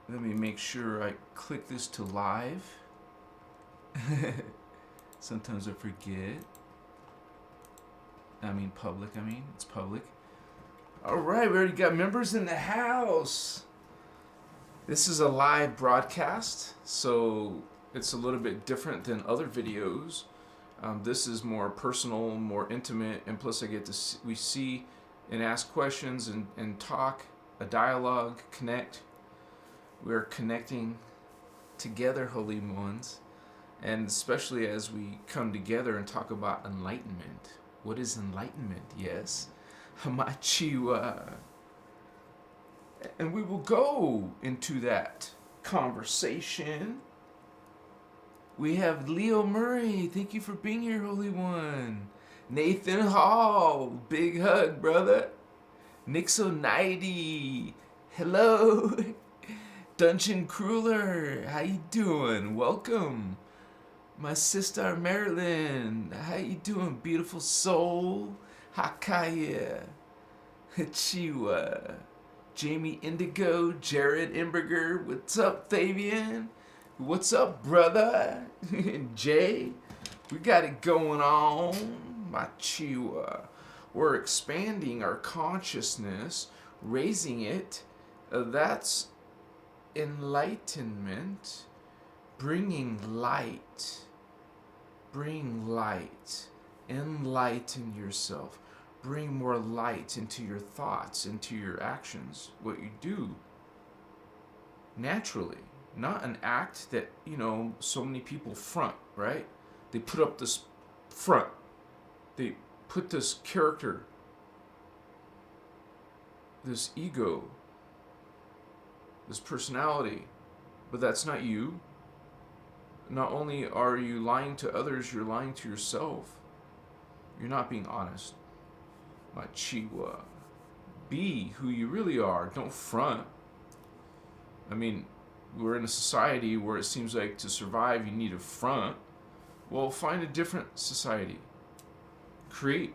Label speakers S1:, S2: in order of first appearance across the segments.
S1: Let me make sure I click this to live. Sometimes I forget. Public, it's public. Alright, we already got members in the house. This is a live broadcast, so it's a little bit different than other videos. This is more personal, more intimate, and plus I get to we see and ask questions and talk, a dialogue, connect. We're connecting together, holy ones, and especially as we come together and talk about enlightenment. What is enlightenment? Yes, Hamachiwa. And we will go into that conversation. We have Leo Murray. Thank you for being here, Holy One. Nathan Hall. Big hug, brother. Nixo90. Hello. Dungeon Crueler. How you doing? Welcome. My sister Marilyn. How you doing, beautiful soul? Hakaya. Chiwa. Jamie Indigo, Jared Imberger, what's up, Fabian? What's up, brother? Jay, we got it going on. Machiwa. We're expanding our consciousness, raising it. That's enlightenment, bringing light. Bring light. Enlighten yourself. Bring more light into your thoughts, into your actions, what you do naturally. Not an act that, so many people front, right? They put up this front. They put this character, this ego, this personality, but that's not you. Not only are you lying to others, you're lying to yourself. You're not being honest. Machiwa. Be who you really are. Don't front. We're in a society where it seems like to survive you need a front. Well, find a different society. Create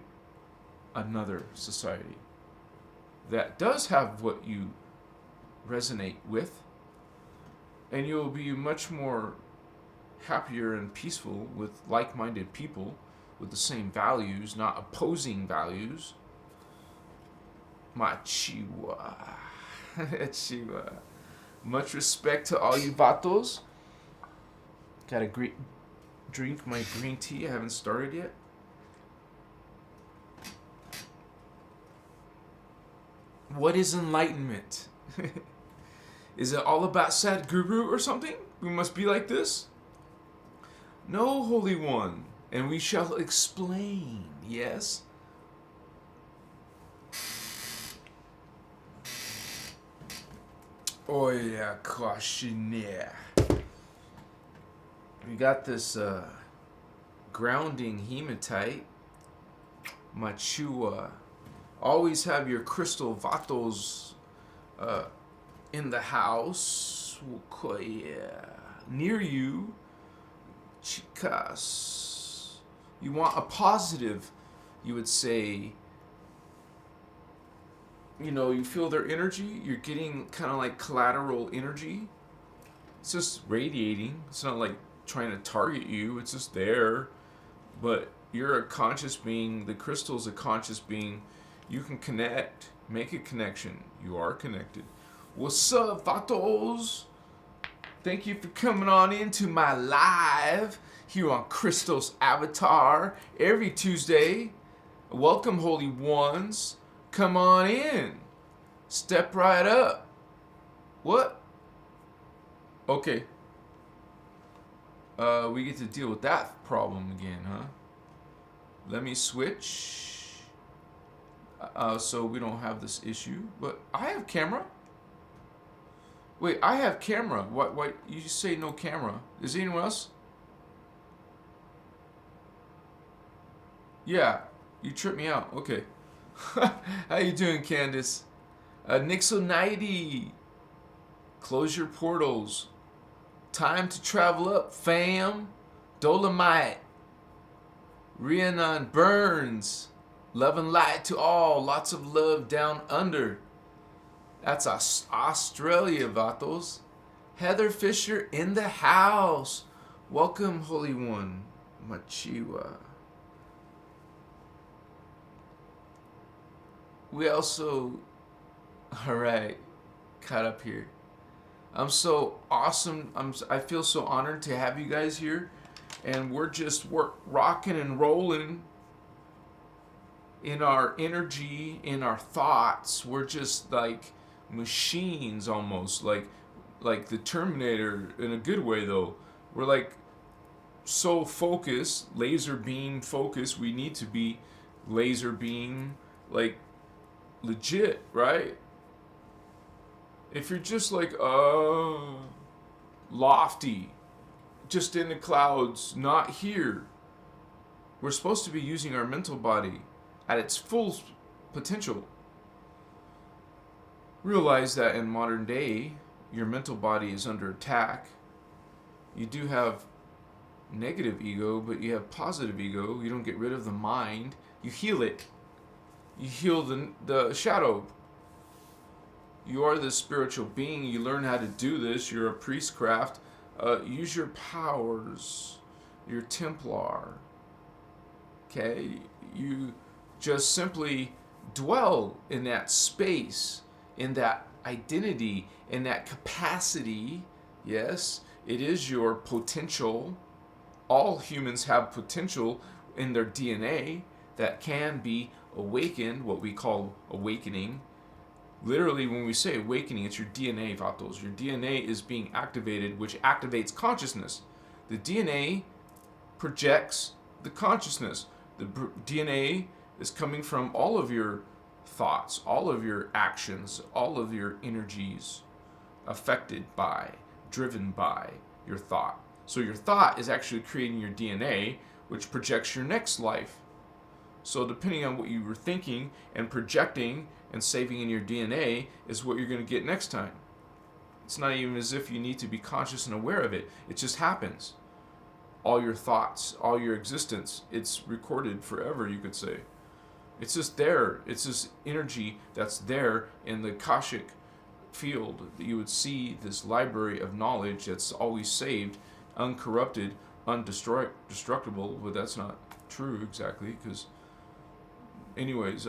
S1: another society that does have what you resonate with, and you'll be much more happier and peaceful with like-minded people with the same values, not opposing values. Machiwa. Chiwa. Much respect to all you vatos. Gotta drink my green tea. I haven't started yet. What is enlightenment? Is it all about Sadhguru or something? We must be like this? No, Holy One. And we shall explain, yes? Oh yeah, questionnaire. We got this grounding hematite. Machua. Always have your crystal vatos in the house. Near you. Chicas. You want a positive, you would say. You feel their energy. You're getting kind of like collateral energy. It's just radiating. It's not like trying to target you. It's just there. But you're a conscious being. The crystal's a conscious being. You can connect. Make a connection. You are connected. What's up, vatos? Thank you for coming on into my live here on Christos Avatar every Tuesday. Welcome, Holy Ones. Come on in. Step right up. What? Okay. We get to deal with that problem again, huh? Let me switch. So we don't have this issue. But I have camera. Wait, I have camera. What? You say no camera. Is anyone else? Yeah. You tripped me out. Okay. How you doing, Candace? Nixo90. Close your portals. Time to travel up, fam. Dolomite. Rhiannon Burns. Love and light to all. Lots of love down under. That's Australia, vatos. Heather Fisher in the house. Welcome, Holy One. Machiwa. We also, all right, caught up here. I'm so awesome. I feel so honored to have you guys here, and we're rocking and rolling in our energy, in our thoughts. We're just like machines, almost like the Terminator, in a good way though. We're like so focused, laser beam focused. We need to be laser beam, like legit, right? If you're just like lofty, just in the clouds, not here. We're supposed to be using our mental body at its full potential. Realize that in modern day, your mental body is under attack. You do have negative ego, but you have positive ego. You don't get rid of the mind. You heal it. You heal the shadow. You are this spiritual being. You learn how to do this. You're a priestcraft. Use your powers. You're Templar. Okay? You just simply dwell in that space, in that identity, in that capacity. Yes, it is your potential. All humans have potential in their DNA that can be awakened, what we call awakening. Literally, when we say awakening, it's your DNA, Vatos. Your DNA is being activated, which activates consciousness. The DNA projects the consciousness. The DNA is coming from all of your thoughts, all of your actions, all of your energies affected by, driven by your thought. So your thought is actually creating your DNA, which projects your next life. So depending on what you were thinking and projecting and saving in your DNA is what you're going to get next time. It's not even as if you need to be conscious and aware of it. It just happens. All your thoughts, all your existence, it's recorded forever, you could say. It's just there. It's this energy that's there in the Akashic field. That you would see this library of knowledge that's always saved, uncorrupted, undestructible. But that's not true exactly, because anyways,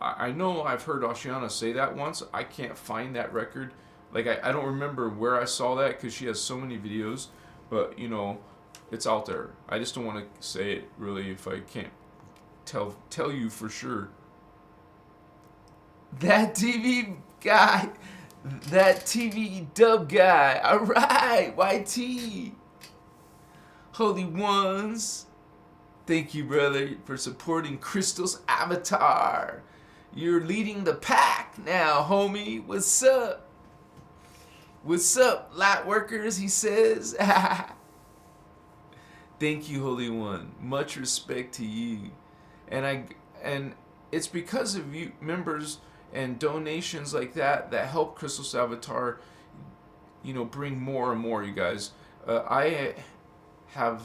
S1: I know I've heard Oceana say that once. I can't find that record. Like, I don't remember where I saw that because she has so many videos. But, you know, it's out there. I just don't want to say it, really, if I can't tell you for sure. That TV guy. That TV dub guy. All right, YT. Holy Ones. Thank you, brother, for supporting Christos Avatar. You're leading the pack now, homie. What's up? What's up, light workers, he says. Thank you, Holy One. Much respect to you. And it's because of you members and donations like that help Christos Avatar, you know, bring more and more, you guys. I have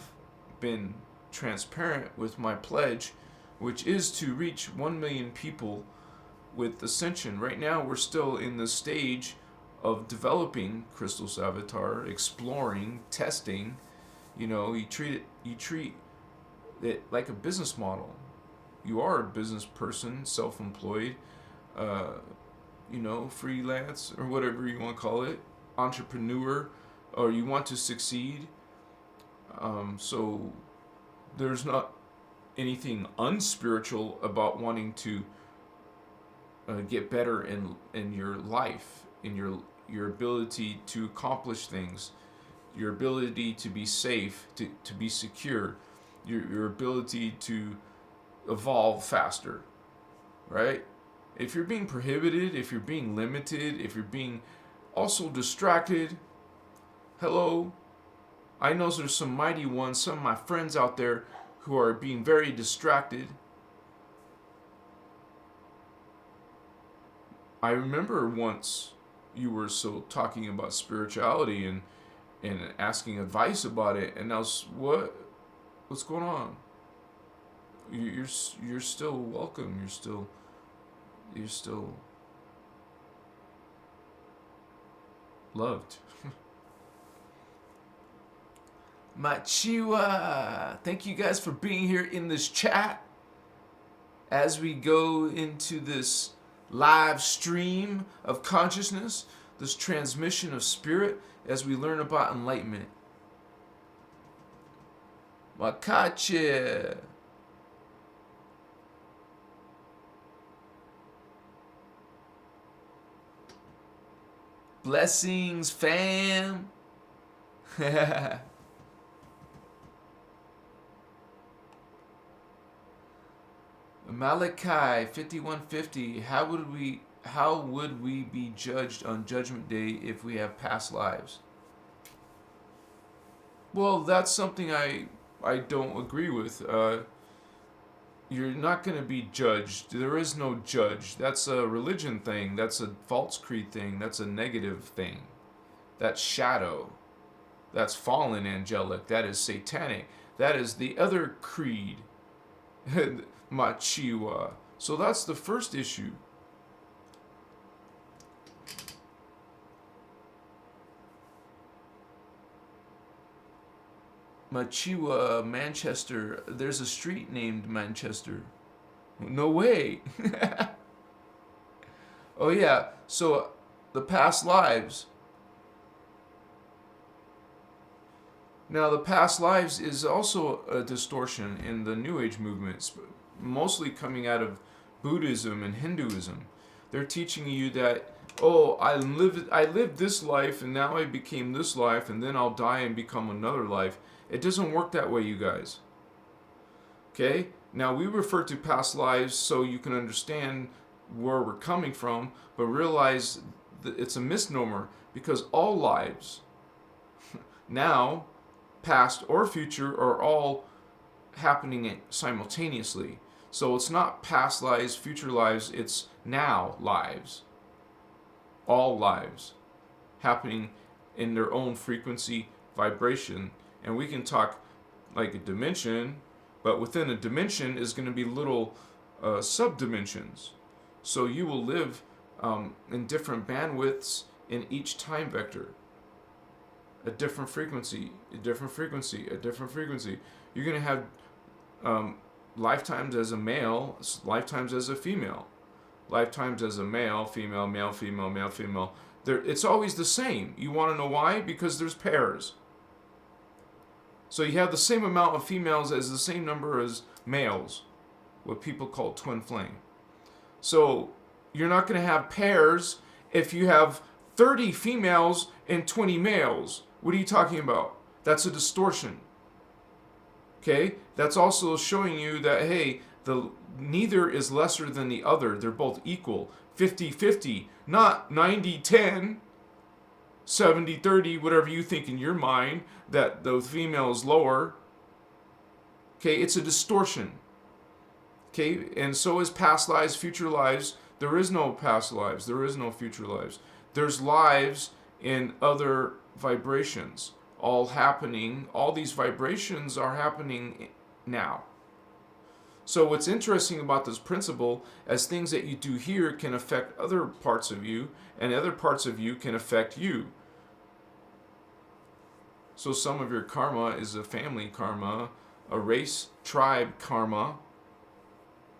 S1: been transparent with my pledge, which is to reach 1 million people with Ascension. Right now we're still in the stage of developing Christos Avatar, exploring, testing. You know, you treat it like a business model. You are a business person, self-employed, you know, freelance, or whatever you want to call it, entrepreneur, or you want to succeed. So there's not anything unspiritual about wanting to get better in your life, in your ability to accomplish things, your ability to be safe, to be secure, your ability to evolve faster, right? If you're being prohibited, if you're being limited, if you're being also distracted, hello, I know there's some mighty ones, some of my friends out there who are being very distracted. I remember once you were so talking about spirituality and asking advice about it, and I was, what's going on? You're still welcome. You're still loved. Machiwa. Thank you guys for being here in this chat as we go into this live stream of consciousness, this transmission of spirit as we learn about enlightenment. Makache. Blessings, fam. Malachi 5150. How would we be judged on Judgment Day if we have past lives? Well, that's something I don't agree with. You're not going to be judged. There is no judge. That's a religion thing. That's a false creed thing. That's a negative thing. That's shadow. That's fallen angelic. That is satanic. That is the other creed. Machiwa. So that's the first issue. Machiwa, Manchester. There's a street named Manchester. No way. Oh yeah. So the past lives. Now the past lives is also a distortion in the New Age movements, mostly coming out of Buddhism and Hinduism. They're teaching you that, oh, I lived this life and now I became this life and then I'll die and become another life. It doesn't work that way, you guys. Okay? Now we refer to past lives so you can understand where we're coming from, but realize that it's a misnomer because all lives, now, past or future, are all happening simultaneously. So it's not past lives, future lives, it's now lives. All lives happening in their own frequency, vibration. And we can talk like a dimension, but within a dimension is going to be little sub-dimensions. So you will live in different bandwidths in each time vector. A different frequency, a different frequency, a different frequency. You're going to have lifetimes as a male, lifetimes as a female. Lifetimes as a male, female, male, female, male, female. It's always the same. You want to know why? Because there's pairs. So you have the same amount of females as the same number as males, what people call twin flame. So you're not going to have pairs if you have 30 females and 20 males. What are you talking about? That's a distortion. Okay? That's also showing you that, hey, neither is lesser than the other. They're both equal. 50-50, not 90-10. 70-30, whatever you think in your mind, that the female is lower. Okay, it's a distortion. Okay, and so is past lives, future lives. There is no past lives. There is no future lives. There's lives in other vibrations, all happening. All these vibrations are happening now. So what's interesting about this principle, as things that you do here can affect other parts of you, and other parts of you can affect you. So some of your karma is a family karma, a race tribe karma.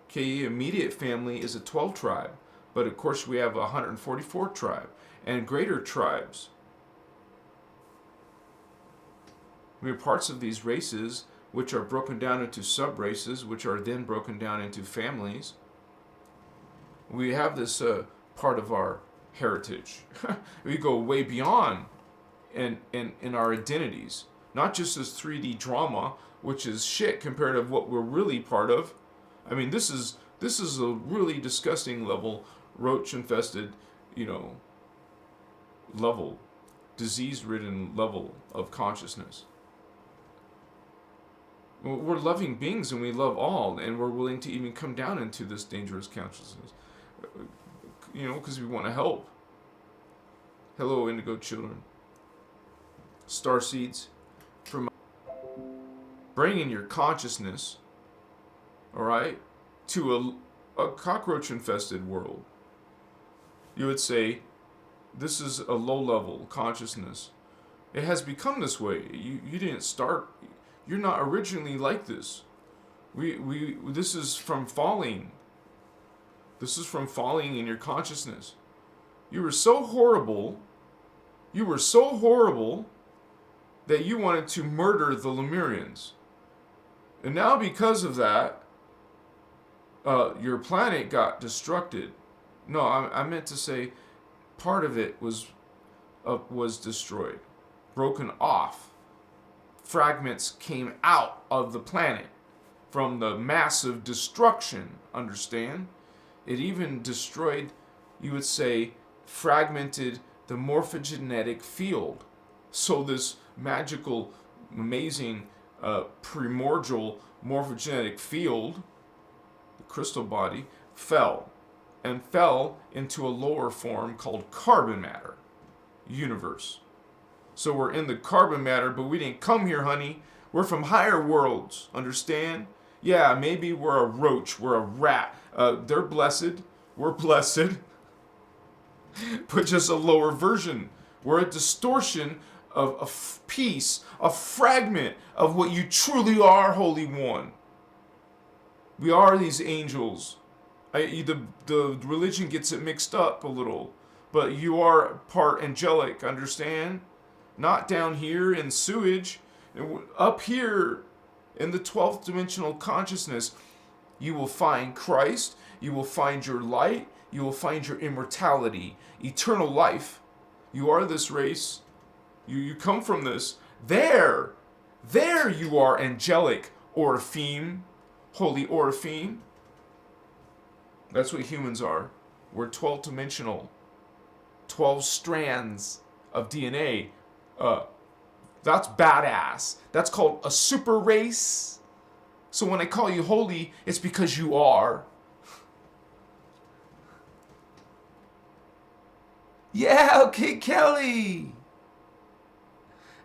S1: Okay, immediate family is a 12 tribe, but of course we have 144 tribe and greater tribes. We have parts of these races which are broken down into sub-races, which are then broken down into families. We have this part of our heritage. We go way beyond in our identities, not just as 3D drama, which is shit compared to what we're really part of. I mean, this is a really disgusting level, roach infested, level, disease-ridden level of consciousness. We're loving beings and we love all, and we're willing to even come down into this dangerous consciousness, because we want to help. Hello, indigo children. Star seeds, from bringing your consciousness, all right, to a cockroach-infested world. You would say, this is a low-level consciousness. It has become this way. You didn't start. You're not originally like this. This is from falling. This is from falling in your consciousness. You were so horrible. You were so horrible that you wanted to murder the Lemurians. And now because of that, your planet got destructed. No, I meant to say part of it was destroyed, broken off. Fragments came out of the planet from the massive destruction, understand? It even destroyed, you would say, fragmented the morphogenetic field. So this magical, amazing, primordial morphogenetic field, the crystal body, fell into a lower form called carbon matter, universe. So we're in the carbon matter, but we didn't come here, honey. We're from higher worlds, understand? Yeah, maybe we're a roach, we're a rat. They're blessed, we're blessed, but just a lower version. We're a distortion of a piece, a fragment of what you truly are, Holy One. We are these angels. The religion gets it mixed up a little, but you are part angelic, understand? Not down here in sewage. Up here in the 12th dimensional consciousness, you will find Christ, you will find your light, you will find your immortality, eternal life. You are this race. You come from this. There you are, angelic Orpheum, holy Orpheum. That's what humans are. We're 12 dimensional. 12 strands of DNA. That's badass. That's called a super race. So when I call you holy, it's because you are. Yeah, okay, Kelly.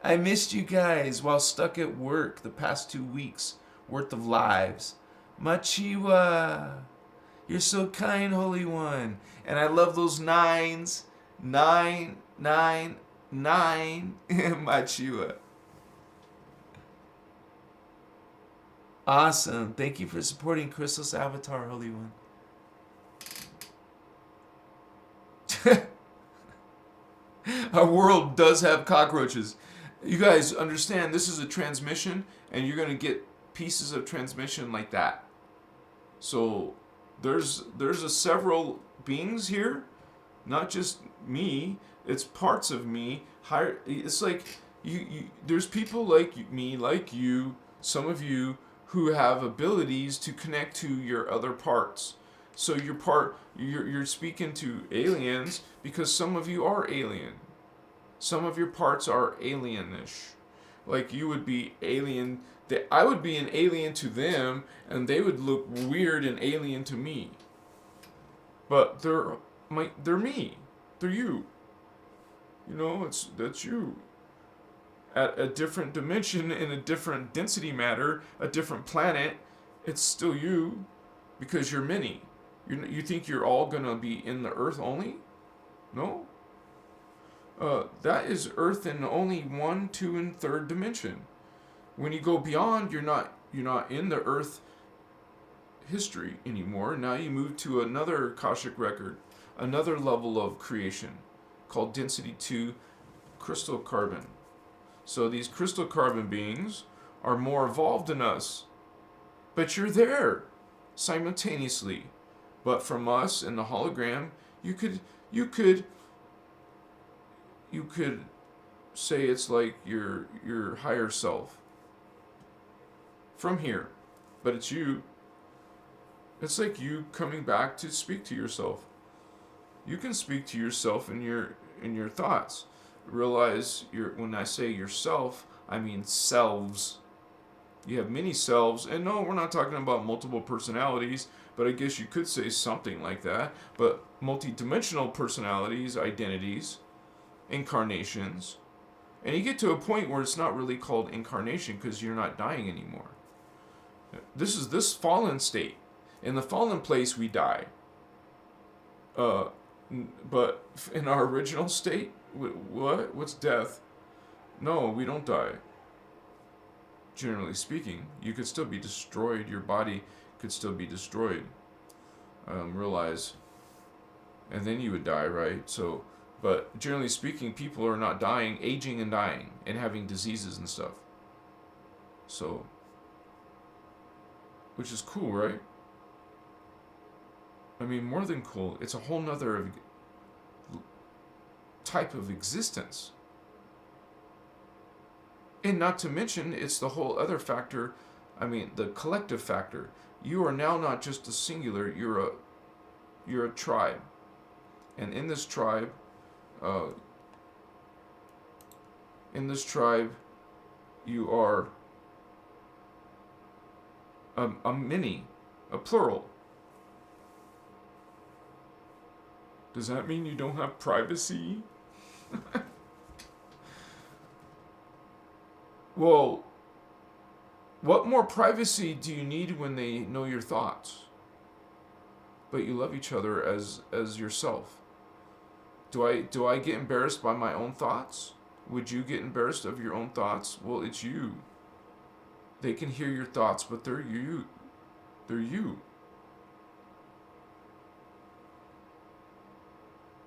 S1: I missed you guys while stuck at work the past 2 weeks worth of lives. Machiwa. You're so kind, Holy One. And I love those nines. 999. Machiwa. Awesome. Thank you for supporting Christos Avatar, Holy One. Our world does have cockroaches. You guys understand this is a transmission, and you're going to get pieces of transmission like that. So there's several beings here, not just me. It's parts of me. It's like there's people like me, like you, some of you who have abilities to connect to your other parts. So you're speaking to aliens because some of you are alien. Some of your parts are alienish. Like you would be alien. I would be an alien to them, and they would look weird and alien to me. But they're me. They're you. You know, that's you. At a different dimension, in a different density matter, a different planet, it's still you, because you're many. You think you're all gonna be in the Earth only? No. That is Earth in only 1, 2, and 3rd dimension. When you go beyond, you're not in the Earth history anymore. Now you move to another Akashic record, another level of creation, called Density 2 Crystal Carbon. So these crystal carbon beings are more evolved than us, but you're there simultaneously. But from us in the hologram, you could say it's like your higher self from here, but it's you. It's like you coming back to speak to yourself. You can speak to yourself in your thoughts. Realize when I say yourself, I mean selves. You have many selves, and no, we're not talking about multiple personalities, but I guess you could say something like that. But multidimensional personalities, identities, incarnations, and you get to a point where it's not really called incarnation because you're not dying anymore. This is this fallen state. In the fallen place, we die. But in our original state, what's death? No, we don't die. Generally speaking, you could still be destroyed. Your body could still be destroyed. Realize, and then you would die, right? So, but generally speaking, people are not dying, aging and dying, and having diseases and stuff. So, which is cool, right? I mean, more than cool. It's a whole nother type of existence. And not to mention, it's the whole other factor. I mean, the collective factor. You are now not just a singular. You're a tribe, and in this tribe, you are a many, a plural. Does that mean you don't have privacy? Well, what more privacy do you need when they know your thoughts? But you love each other as yourself. Do I get embarrassed by my own thoughts? Would you get embarrassed of your own thoughts? Well, it's you. They can hear your thoughts, but they're you. They're you.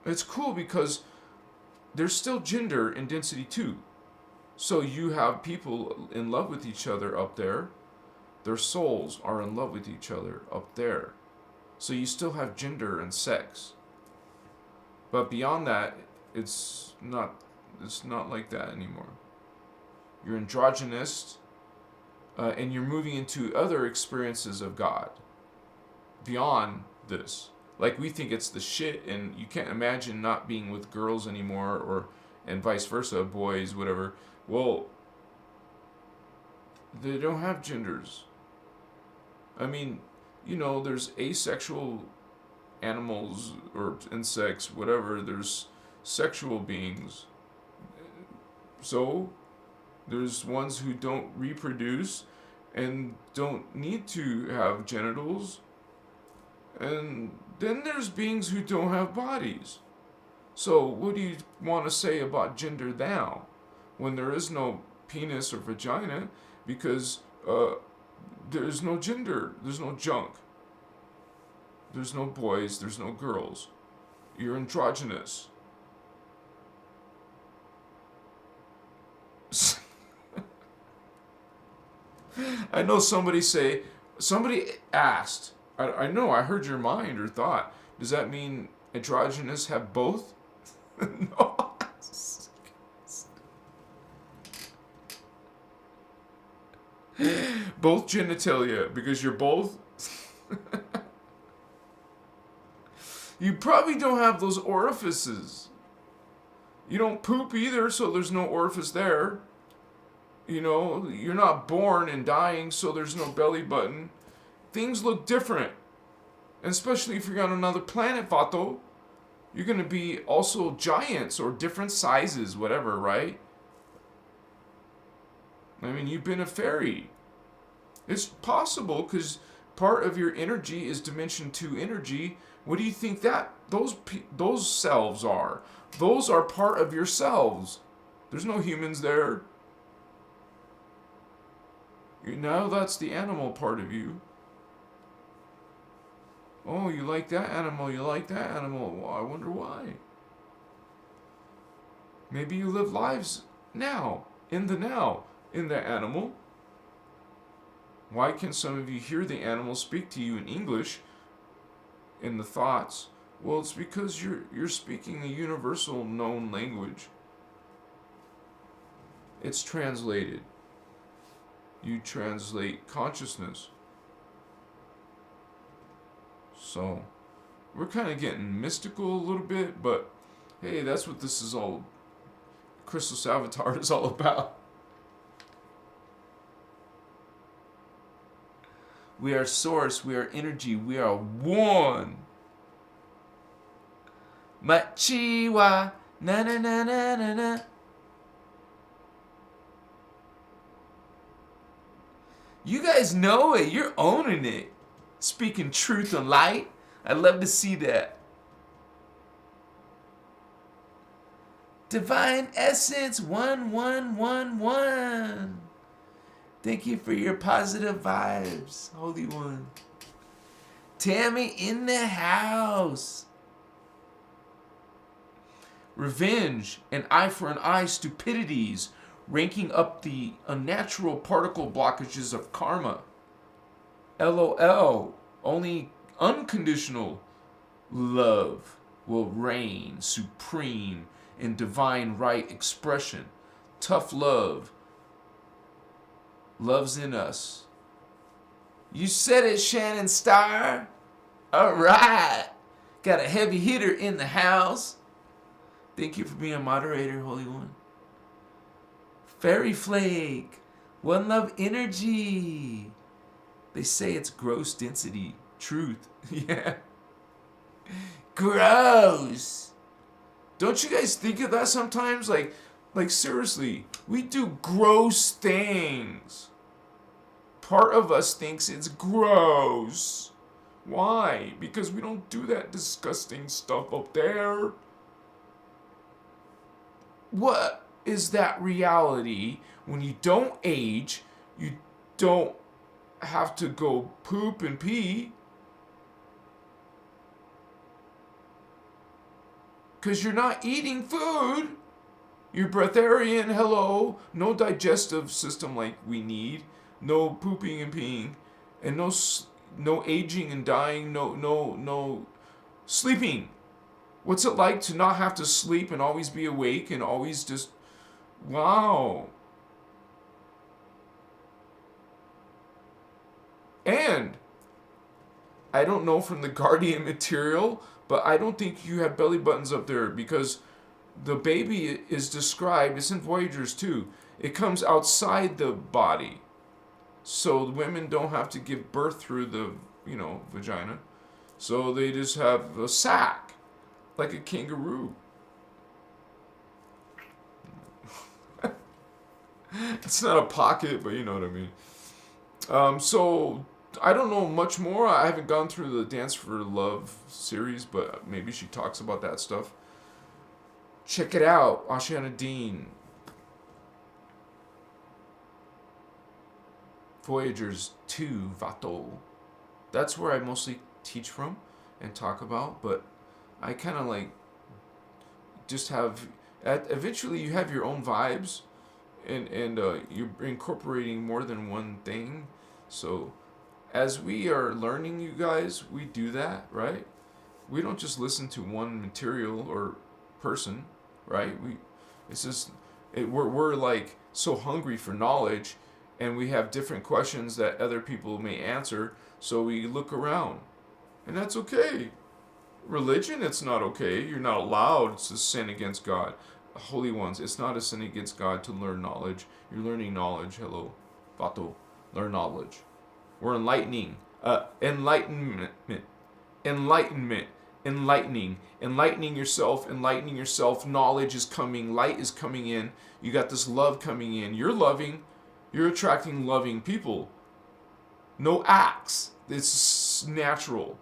S1: It's cool because there's still gender in density 2. So you have people in love with each other up there. Their souls are in love with each other up there. So you still have gender and sex. But beyond that, it's not like that anymore. You're androgynous, and you're moving into other experiences of God beyond this. Like, we think it's the shit, and you can't imagine not being with girls anymore, and vice versa, boys, whatever. Well, they don't have genders. I mean, there's asexual animals or insects, whatever. There's sexual beings. So, there's ones who don't reproduce and don't need to have genitals. And then there's beings who don't have bodies. So, what do you want to say about gender now? When there is no penis or vagina, because there's no gender, there's no junk. There's no boys, there's no girls. You're androgynous. I know somebody asked, I know, I heard your mind or thought, does that mean androgynous have both? No. Both genitalia, because you're both. You probably don't have those orifices. You don't poop either, so there's no orifice there. You're not born and dying, so there's no belly button. Things look different. And especially if you're on another planet, Vato. You're going to be also giants or different sizes, whatever, right? I mean, you've been a fairy. It's possible because part of your energy is dimension 2 energy. What do you think that those selves are? Those are part of yourselves. There's no humans there. Now that's the animal part of you. Oh, you like that animal, you like that animal. Well, I wonder why. Maybe you live lives now, in the animal. Why can some of you hear the animal speak to you in English, in the thoughts? Well, it's because you're speaking a universal known language. It's translated. You translate consciousness. So, we're kind of getting mystical a little bit, but hey, that's what this is all, Christos Avatar is all about. We are source, we are energy, we are one. Machiwa, na na na na na na. You guys know it, you're owning it. Speaking truth and light. I love to see that. Divine Essence 1111. Thank you for your positive vibes, Holy One. Tammy in the house. Revenge and eye for an eye stupidities, ranking up the unnatural particle blockages of karma. LOL. Only unconditional love will reign supreme in divine right expression. Tough love. Love's in us. You said it, Shannon Starr. All right. Got a heavy hitter in the house. Thank you for being a moderator, Holy One. Fairy Flake. One Love Energy. They say it's gross density. Truth. Yeah. Gross. Don't you guys think of that sometimes? Like seriously, we do gross things. Part of us thinks it's gross. Why? Because we don't do that disgusting stuff up there. What is that reality when you don't age, you don't have to go poop and pee? Because you're not eating food. You're breatharian, hello. No digestive system like we need. No pooping and peeing. And no aging and dying. No sleeping. What's it like to not have to sleep and always be awake and always just, wow. And I don't know from the Guardian material, but I don't think you have belly buttons up there because the baby is described, it's in Voyagers too. It comes outside the body. So the women don't have to give birth through the, vagina. So they just have a sac, like a kangaroo. It's not a pocket, but you know what I mean. So I don't know much more. I haven't gone through the Dance for Love series, but maybe she talks about that stuff. Check it out, Ashiana Dean. Voyagers 2, Vato. That's where I mostly teach from and talk about, but I kind of just have, eventually you have your own vibes, and you're incorporating more than one thing. So as we are learning, you guys, we do that, right? We don't just listen to one material or person, right? We're like so hungry for knowledge, and we have different questions that other people may answer, so we look around, and that's okay. Religion, it's not okay. You're not allowed. It's a sin against God. Holy ones, it's not a sin against God to learn knowledge. You're learning knowledge. Hello, Vato. Learn knowledge. We're enlightening. Enlightenment. Enlightening yourself. Knowledge is coming. Light is coming in. You got this love coming in. You're loving. You're attracting loving people. No acts. It's natural.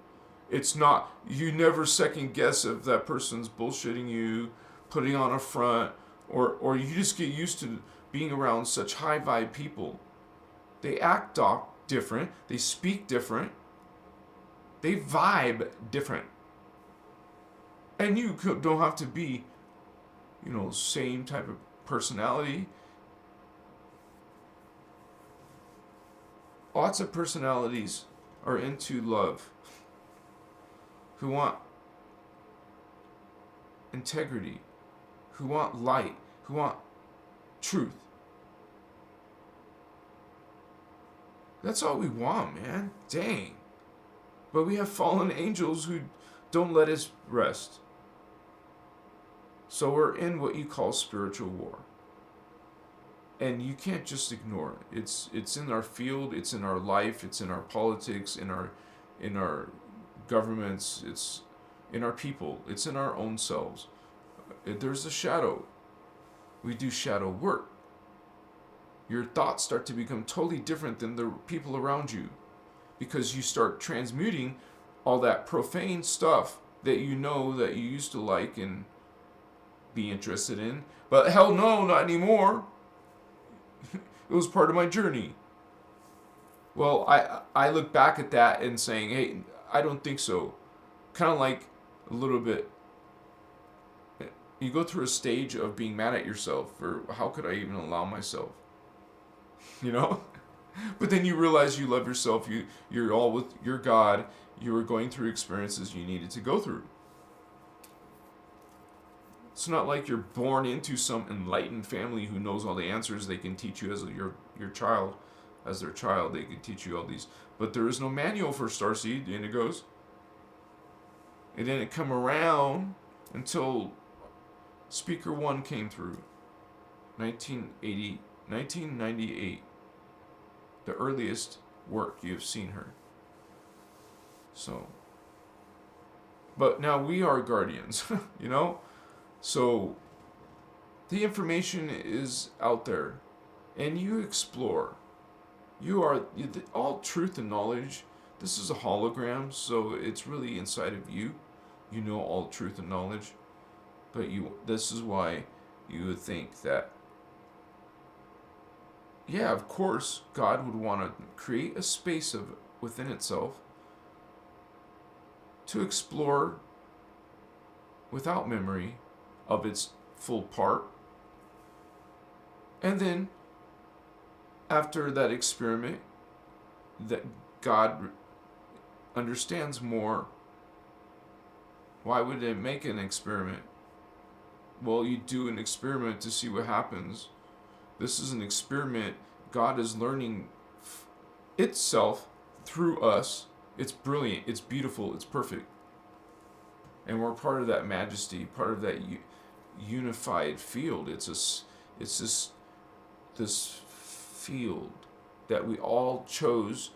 S1: It's not, you never second guess if that person's bullshitting you, putting on a front, or you just get used to being around such high vibe people. They act different. They speak different. They vibe different. And you don't have to be, same type of personality. Lots of personalities are into love, who want integrity, who want light, who want truth. That's all we want, man. Dang. But we have fallen angels who don't let us rest. So we're in what you call spiritual war. And you can't just ignore it. It's in our field, it's in our life, it's in our politics, in our governments, it's in our people, it's in our own selves. There's a shadow. We do shadow work. Your thoughts start to become totally different than the people around you, because you start transmuting all that profane stuff that you used to like, and be interested in. But hell no, not anymore. It was part of my journey. Well, I look back at that and saying, hey, I don't think so. Kind of like a little bit, you go through a stage of being mad at yourself for how could I even allow myself? You know? But then you realize you love yourself, you're all with your God, you were going through experiences you needed to go through. It's not like you're born into some enlightened family who knows all the answers. They can teach you as your child. As their child, they can teach you all these. But there is no manual for starseed, indigos. It didn't come around until Speaker 1 came through. 1998. The earliest work you've seen her. So. But now we are guardians, you know? So, the information is out there, and you explore. All truth and knowledge. This is a hologram, so it's really inside of you. You know all truth and knowledge, but this is why you would think that, yeah, of course, God would want to create a space within itself to explore without memory of its full part. And then, after that experiment, that God understands more. Why would it make an experiment? Well, you do an experiment to see what happens. This is an experiment. God is learning itself through us. It's brilliant. It's beautiful. It's perfect. And we're part of that majesty, part of that unified field. It's this field that we all chose.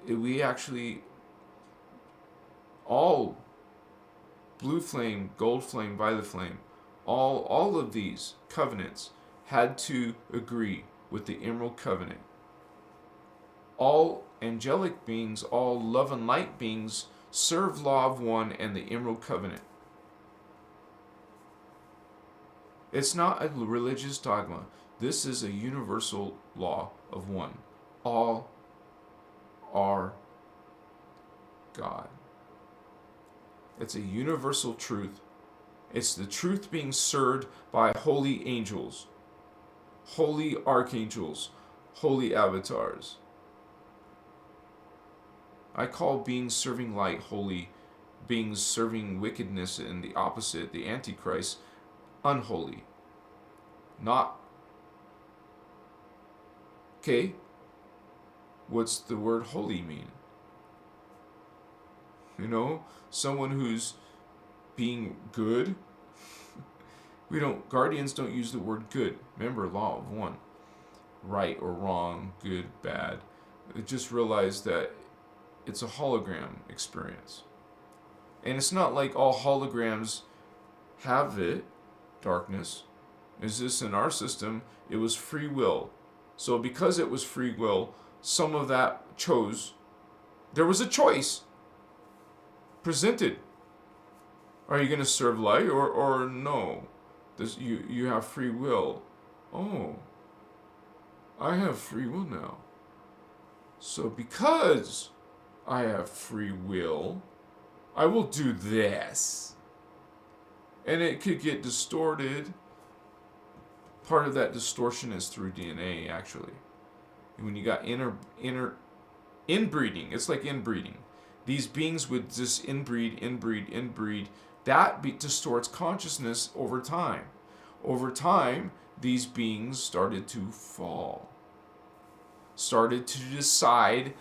S1: We actually all blue flame, gold flame, violet flame, all of these covenants had to agree with the Emerald Covenant. All angelic beings, all love and light beings serve Law of One and the Emerald Covenant. It's not a religious dogma. This is a universal law of one. All are God. It's a universal truth. It's the truth being served by holy angels, holy archangels, holy avatars. I call beings serving light holy, beings serving wickedness and the opposite, the Antichrist, unholy. Not. Okay? What's the word holy mean? You know, someone who's being good. Guardians don't use the word good. Remember, Law of One. Right or wrong, good, bad. Just realize that it's a hologram experience. And it's not like all holograms have it, darkness. Is this in our system? It was free will. So because it was free will, some of that chose. There was a choice presented. Are you going to serve light or no? You have free will. Oh, I have free will now. So because I have free will, I will do this. And it could get distorted. Part of that distortion is through DNA, actually. When you got inbreeding, it's like inbreeding. These beings would just inbreed. That distorts consciousness over time. Over time, these beings started to fall. Started to decide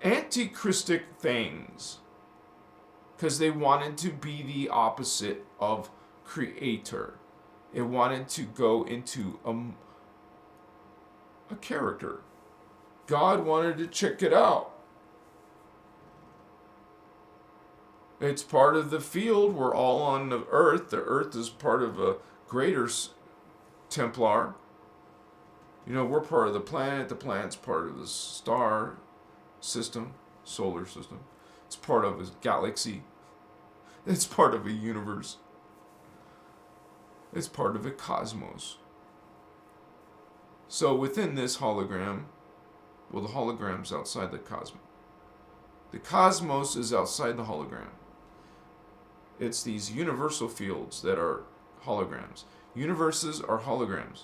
S1: antichristic things. Because they wanted to be the opposite of creator. It wanted to go into a character. God wanted to check it out. It's part of the field. We're all on the earth. The earth is part of a greater Templar. You know, we're part of the planet. The planet's part of the star system, solar system. It's part of a galaxy. It's part of a universe. It's part of a cosmos. So within this hologram, well, the hologram's outside the cosmos. The cosmos is outside the hologram. It's these universal fields that are holograms. Universes are holograms.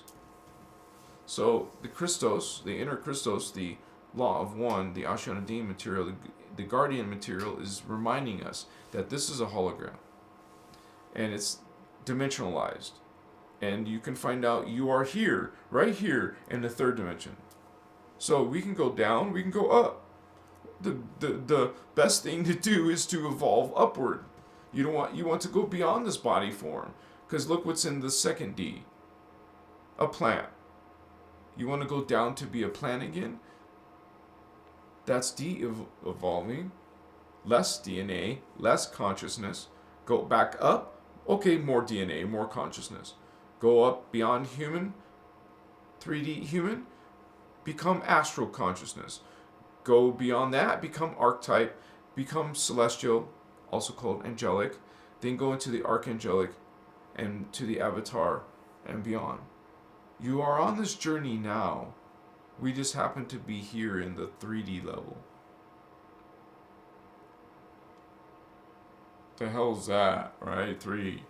S1: So the Christos, the inner Christos, the law of one, the Ascension material, the guardian material is reminding us that this is a hologram. And it's dimensionalized. And you can find out you are here, right here, in the third dimension. So we can go down, we can go up. The best thing to do is to evolve upward. You want to go beyond this body form. Because look what's in the second D. A plant. You want to go down to be a plant again? That's de-evolving. Less DNA, less consciousness. Go back up. Okay, more DNA, more consciousness. Go up beyond human, 3D human. Become astral consciousness. Go beyond that, become archetype, become celestial, also called angelic. Then go into the archangelic and to the avatar and beyond. You are on this journey now. We just happen to be here in the 3D level. The hell's that, right? 3.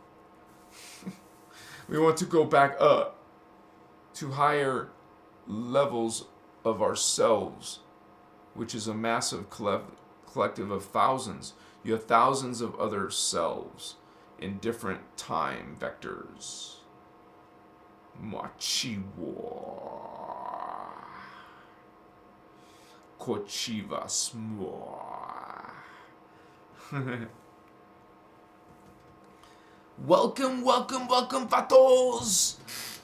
S1: We want to go back up to higher levels of ourselves, which is a massive collective of thousands. You have thousands of other selves in different time vectors. Machiwa. Kochivas Mua. Welcome, vatos!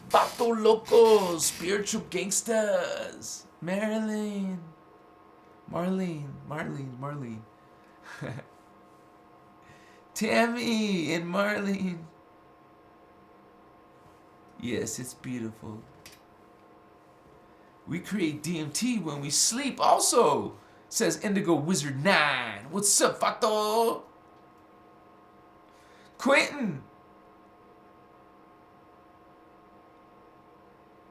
S1: Vato locos, spiritual gangsters. Marlene. Tammy and Marlene. Yes, it's beautiful. We create DMT when we sleep also, says Indigo Wizard 9. What's up, Vato? Quentin.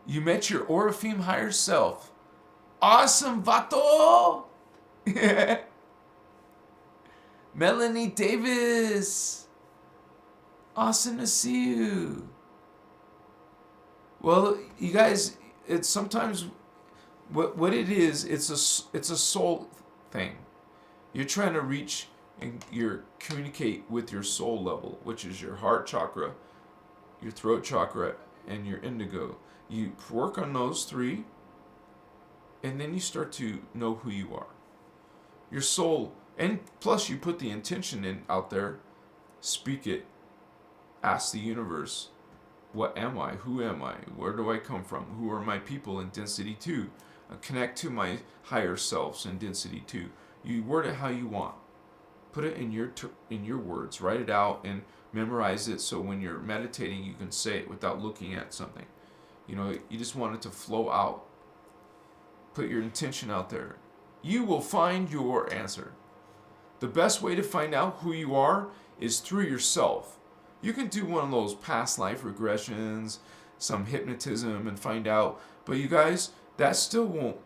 S1: You met your Orifeme higher self. Awesome, Vato! Melanie Davis. Awesome to see you. Well, you guys, it's sometimes what it is, it's a soul thing. You're trying to reach and communicate with your soul level, which is your heart chakra, your throat chakra, and your indigo. You work on those 3, and then you start to know who you are. Your soul, and plus you put the intention out there, speak it, ask the universe, what am I? Who am I? Where do I come from? Who are my people in density 2? Connect to my higher selves in density 2. You word it how you want. Put it in your words. Write it out and memorize it so when you're meditating you can say it without looking at something. You just want it to flow out. Put your intention out there. You will find your answer. The best way to find out who you are is through yourself. You can do one of those past life regressions, some hypnotism and find out. But you guys, that still won't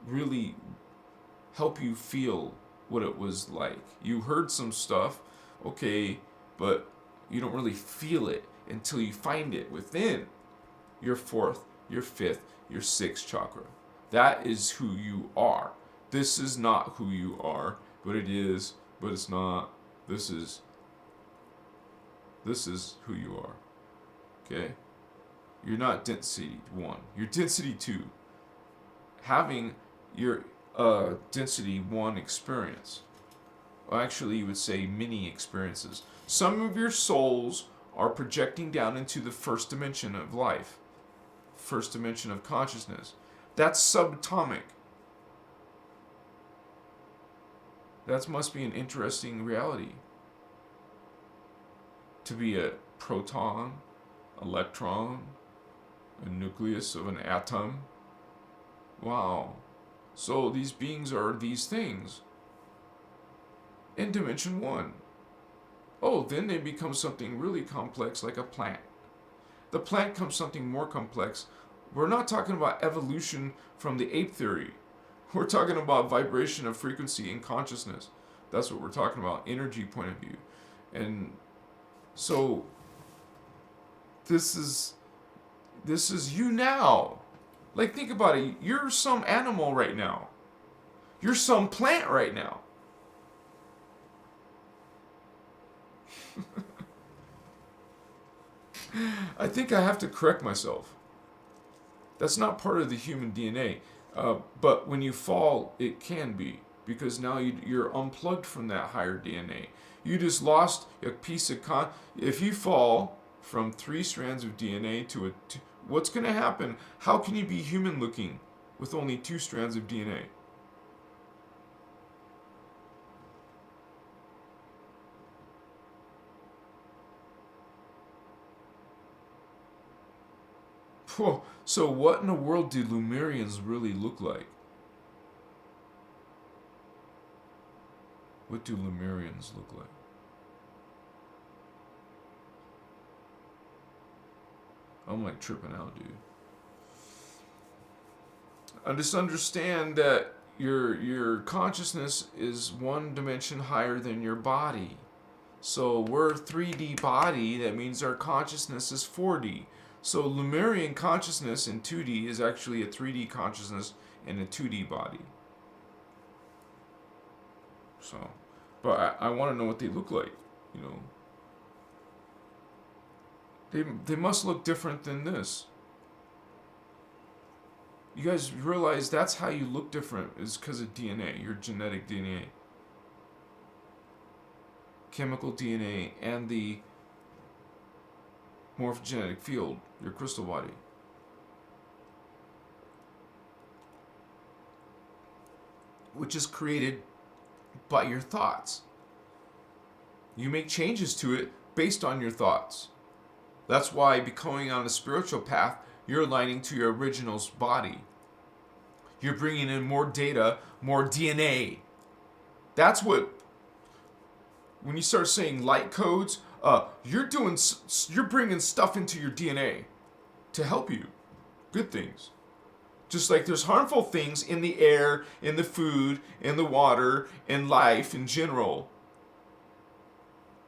S1: really help you feel what it was like. You heard some stuff, okay, but you don't really feel it until you find it within your 4th, your 5th, your 6th chakra. That is who you are. This is not who you are, but it is, but it's not. This is who you are. Okay? You're not density 1. You're density 2. Having your density 1 experience. Well, actually, you would say mini experiences. Some of your souls are projecting down into the 1st dimension of life. 1st dimension of consciousness. That's subatomic. That must be an interesting reality. To be a proton, electron, a nucleus of an atom. Wow. So these beings are these things. In dimension 1. Oh, then they become something really complex like a plant. the plant comes something more complex. We're not talking about evolution from the ape theory. We're talking about vibration of frequency and consciousness. That's what we're talking about, energy point of view. And so this is you now. Like, think about it. You're some animal right now. You're some plant right now. I think I have to correct myself. That's not part of the human DNA. But when you fall, it can be. Because now you're unplugged from that higher DNA. You just lost a piece of if you fall from 3 strands of DNA to what's going to happen? How can you be human looking with only 2 strands of DNA? So what in the world do Lemurians really look like? What do Lemurians look like? I'm like tripping out, dude. I just understand that your consciousness is 1 dimension higher than your body. So we're 3D body, that means our consciousness is 4D. So Lemurian consciousness in 2D is actually a 3D consciousness in a 2D body. So, but I want to know what they look like, you know. They must look different than this. You guys realize that's how you look different is because of DNA, your genetic DNA. Chemical DNA and the morphogenetic field, your crystal body. Which is created by your thoughts. You make changes to it based on your thoughts. That's why becoming on a spiritual path, you're aligning to your original's body. You're bringing in more data, more DNA. That's what, when you start saying light codes, you're bringing stuff into your DNA to help you. Good things. Just like there's harmful things in the air, in the food, in the water, in life in general.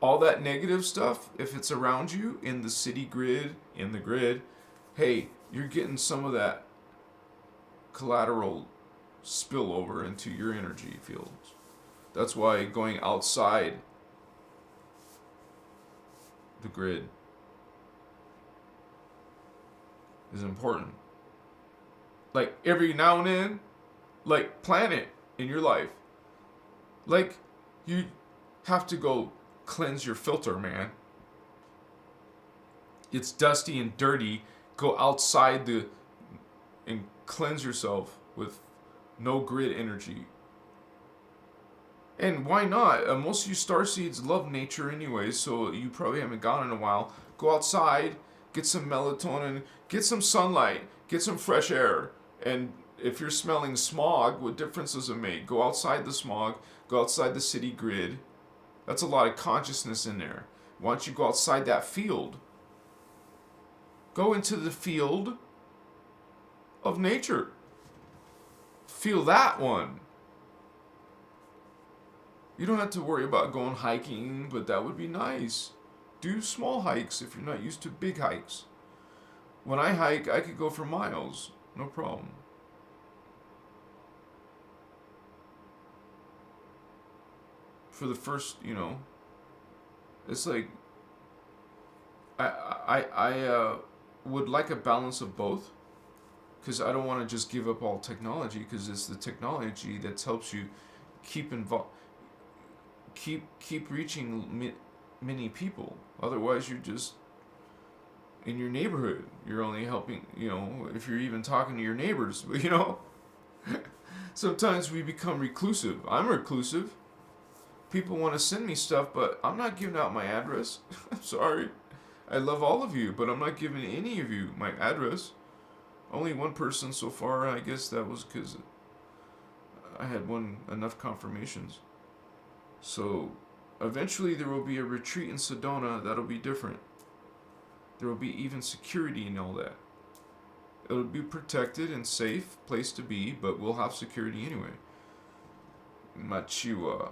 S1: All that negative stuff, if it's around you, in the city grid, in the grid, hey, you're getting some of that collateral spillover into your energy fields. That's why going outside the grid is important. Like every now and then, like plan it in your life. Like you have to go cleanse your filter, man. It's dusty and dirty. Go outside and cleanse yourself with no grid energy. And why not? Most of you starseeds love nature anyways, so you probably haven't gone in a while. Go outside, get some melatonin, get some sunlight, get some fresh air. And if you're smelling smog, what difference does it make? Go outside the smog, go outside the city grid. That's a lot of consciousness in there. Why don't you go outside that field? Go into the field of nature. Feel that one. You don't have to worry about going hiking, but that would be nice. Do small hikes if you're not used to big hikes. When I hike, I could go for miles. No problem. For the first, it's like I would like a balance of both, because I don't want to just give up all technology, because it's the technology that helps you keep involved, keep reaching many people. Otherwise, you're just in your neighborhood. You're only helping, if you're even talking to your neighbors, Sometimes we become reclusive. I'm reclusive. People want to send me stuff, but I'm not giving out my address. I'm sorry. I love all of you, but I'm not giving any of you my address. Only one person so far. I guess that was because I had enough confirmations. So eventually there will be a retreat in Sedona that'll be different. There will be even security and all that. It'll be protected and safe place to be, but we'll have security anyway. Machiwa.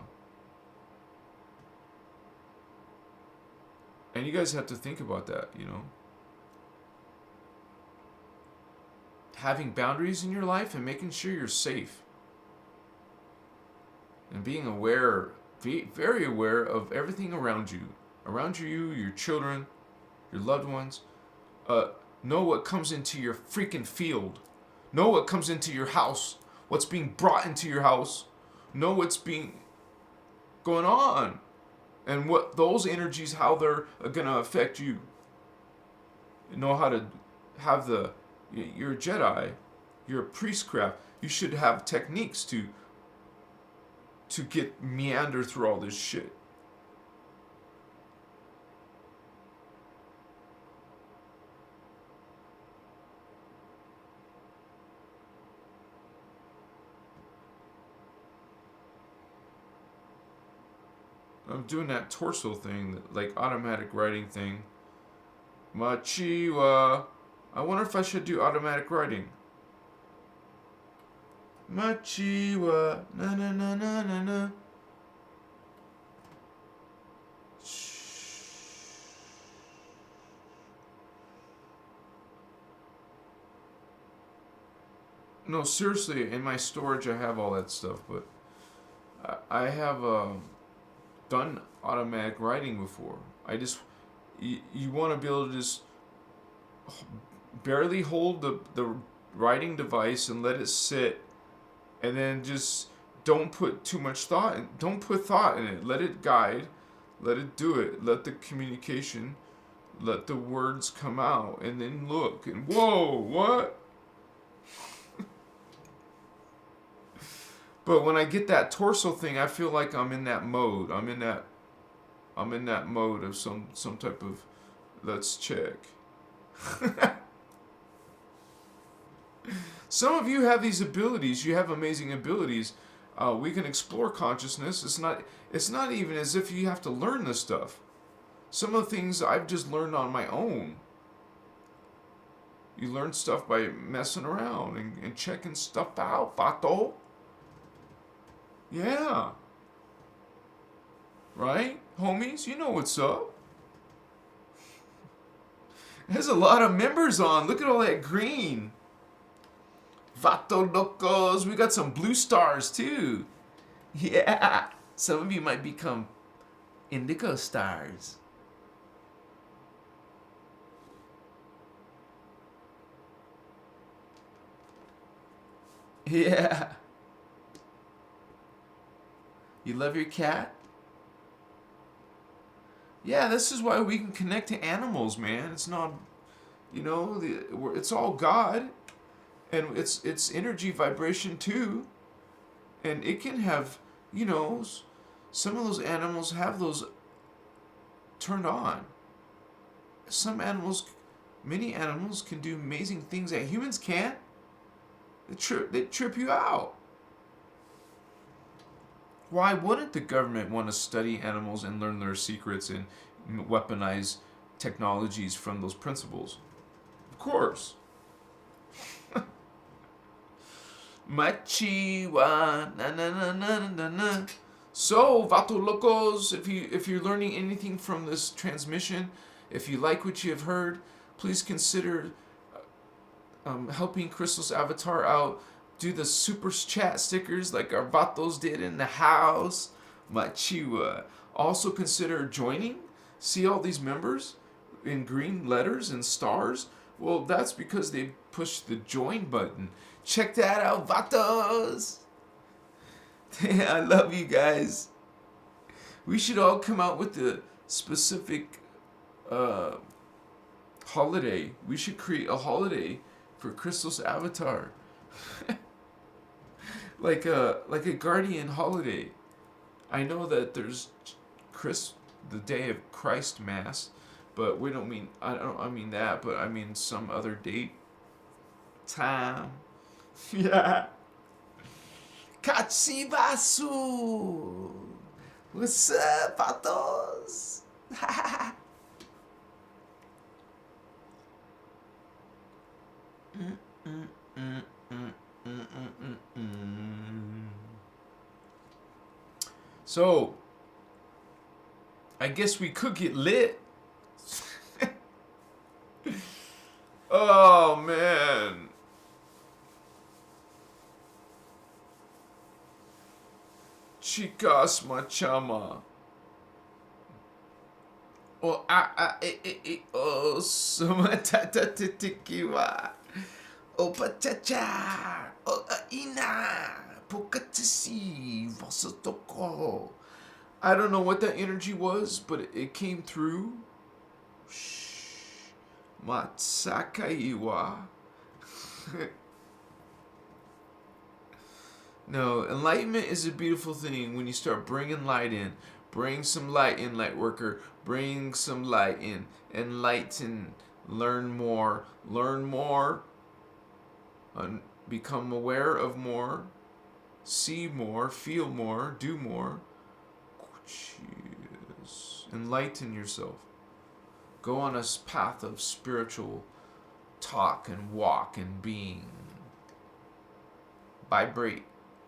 S1: And you guys have to think about that, you know. Having boundaries in your life and making sure you're safe. And being aware, very aware of everything around you. Around you, your children, your loved ones. Know what comes into your freaking field. Know what comes into your house. What's being brought into your house. Know what's being going on. And what those energies, how they're going to affect you. You know how to have you're a Jedi. You're a priestcraft. You should have techniques to get meander through all this shit. I'm doing that torso thing, like automatic writing thing. Machiwa. I wonder if I should do automatic writing. Machiwa. Na na na na na na. No, seriously, in my storage I have all that stuff, but I have done automatic writing before. You want to be able to just barely hold the writing device and let it sit, and then just don't put too much thought in, don't put thought in it. Let it guide, let it do it, let the communication, let the words come out, and then look and whoa, what? But when I get that torso thing, I feel like I'm in that mode. I'm in that mode of some type of, let's check. Some of you have these abilities. You have amazing abilities. We can explore consciousness. It's not even as if you have to learn this stuff. Some of the things I've just learned on my own. You learn stuff by messing around and checking stuff out, Vato. Yeah. Right? Homies, you know what's up. There's a lot of members on. Look at all that green. Vato Locos. We got some blue stars too. Yeah. Some of you might become indigo stars. Yeah. You love your cat? Yeah, this is why we can connect to animals, man. It's not, it's all God, and it's energy vibration too, and it can have, some of those animals have those turned on. Many animals can do amazing things that humans can't. They trip you out. Why wouldn't the government want to study animals and learn their secrets and weaponize technologies from those principles? Of course. Machiwa, na na na na na na. So, Vato Locos, if you're learning anything from this transmission, if you like what you have heard, please consider helping Christos Avatar out. Do the super chat stickers like our Vatos did in the house. Machiwa. Also consider joining. See all these members in green letters and stars? Well, that's because they pushed the join button. Check that out, Vatos. I love you guys. We should all come out with a specific holiday. We should create a holiday for Christos Avatar. like a guardian holiday. I know that there's the day of Christ Mass, but I mean that, but I mean some other date, time. Yeah. Kachibasu. What's up, Patos? Mm, mm, mm, mm, mm, mm, mm. So, I guess we could get lit. Oh, man. Chicas machama. O o sumatata titikiwa. O pachacha. O ina. Pokatisi. Vasotoko. I don't know what that energy was, but it came through. Shh. Matsakaiwa. No, enlightenment is a beautiful thing when you start bringing light in. Bring some light in, light worker. Bring some light in. Enlighten. Learn more. Learn more. Become aware of more. See more. Feel more. Do more. Jeez. Enlighten yourself. Go on a path of spiritual talk and walk and being. Vibrate,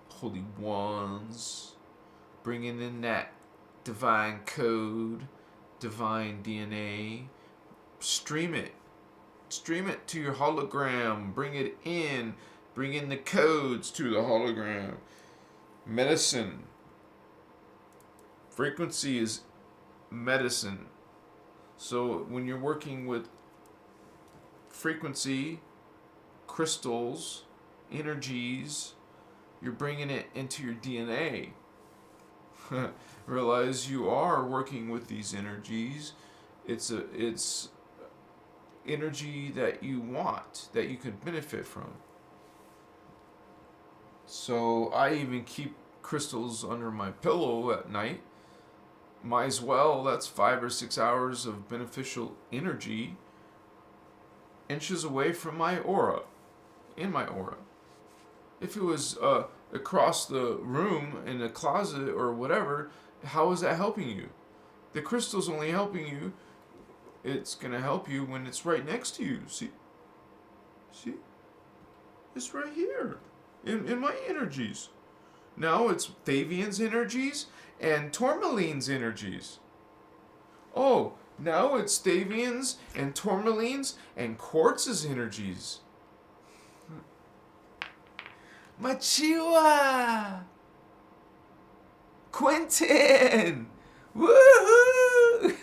S1: holy ones. Bringing in that divine code, divine DNA. Stream it. Stream it to your hologram. Bring it in. Bring in the codes to the hologram. Medicine. Frequency is medicine. So when you're working with frequency, crystals, energies, you're bringing it into your DNA. Realize you are working with these energies. It's energy that you want, that you can benefit from. So I even keep crystals under my pillow at night. Might as well. That's 5 or 6 hours of beneficial energy inches away from my aura, in my aura. If it was across the room in a closet or whatever, how is that helping you? The crystal's only helping you. It's going to help you when it's right next to you. See? It's right here in my energies. Now it's Thavian's energies and Tourmaline's energies. Oh, now it's Thavian's and Tourmaline's and Quartz's energies. Machiwa! Quentin! Woohoo!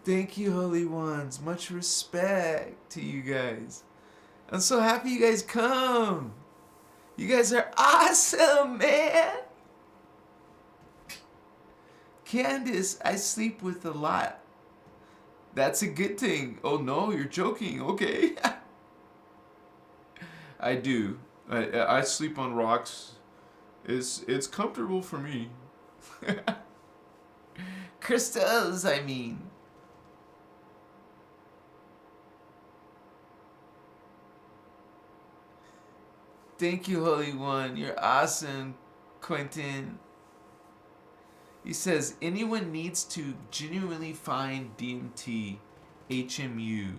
S1: Thank you, holy ones. Much respect to you guys. I'm so happy you guys come. You guys are awesome, man. Candace, I sleep with a lot. That's a good thing. Oh no, you're joking. Okay. I do. I sleep on rocks. It's comfortable for me. Crystals, I mean. Thank you, Holy One. You're awesome, Quentin. He says, anyone needs to genuinely find DMT, HMU.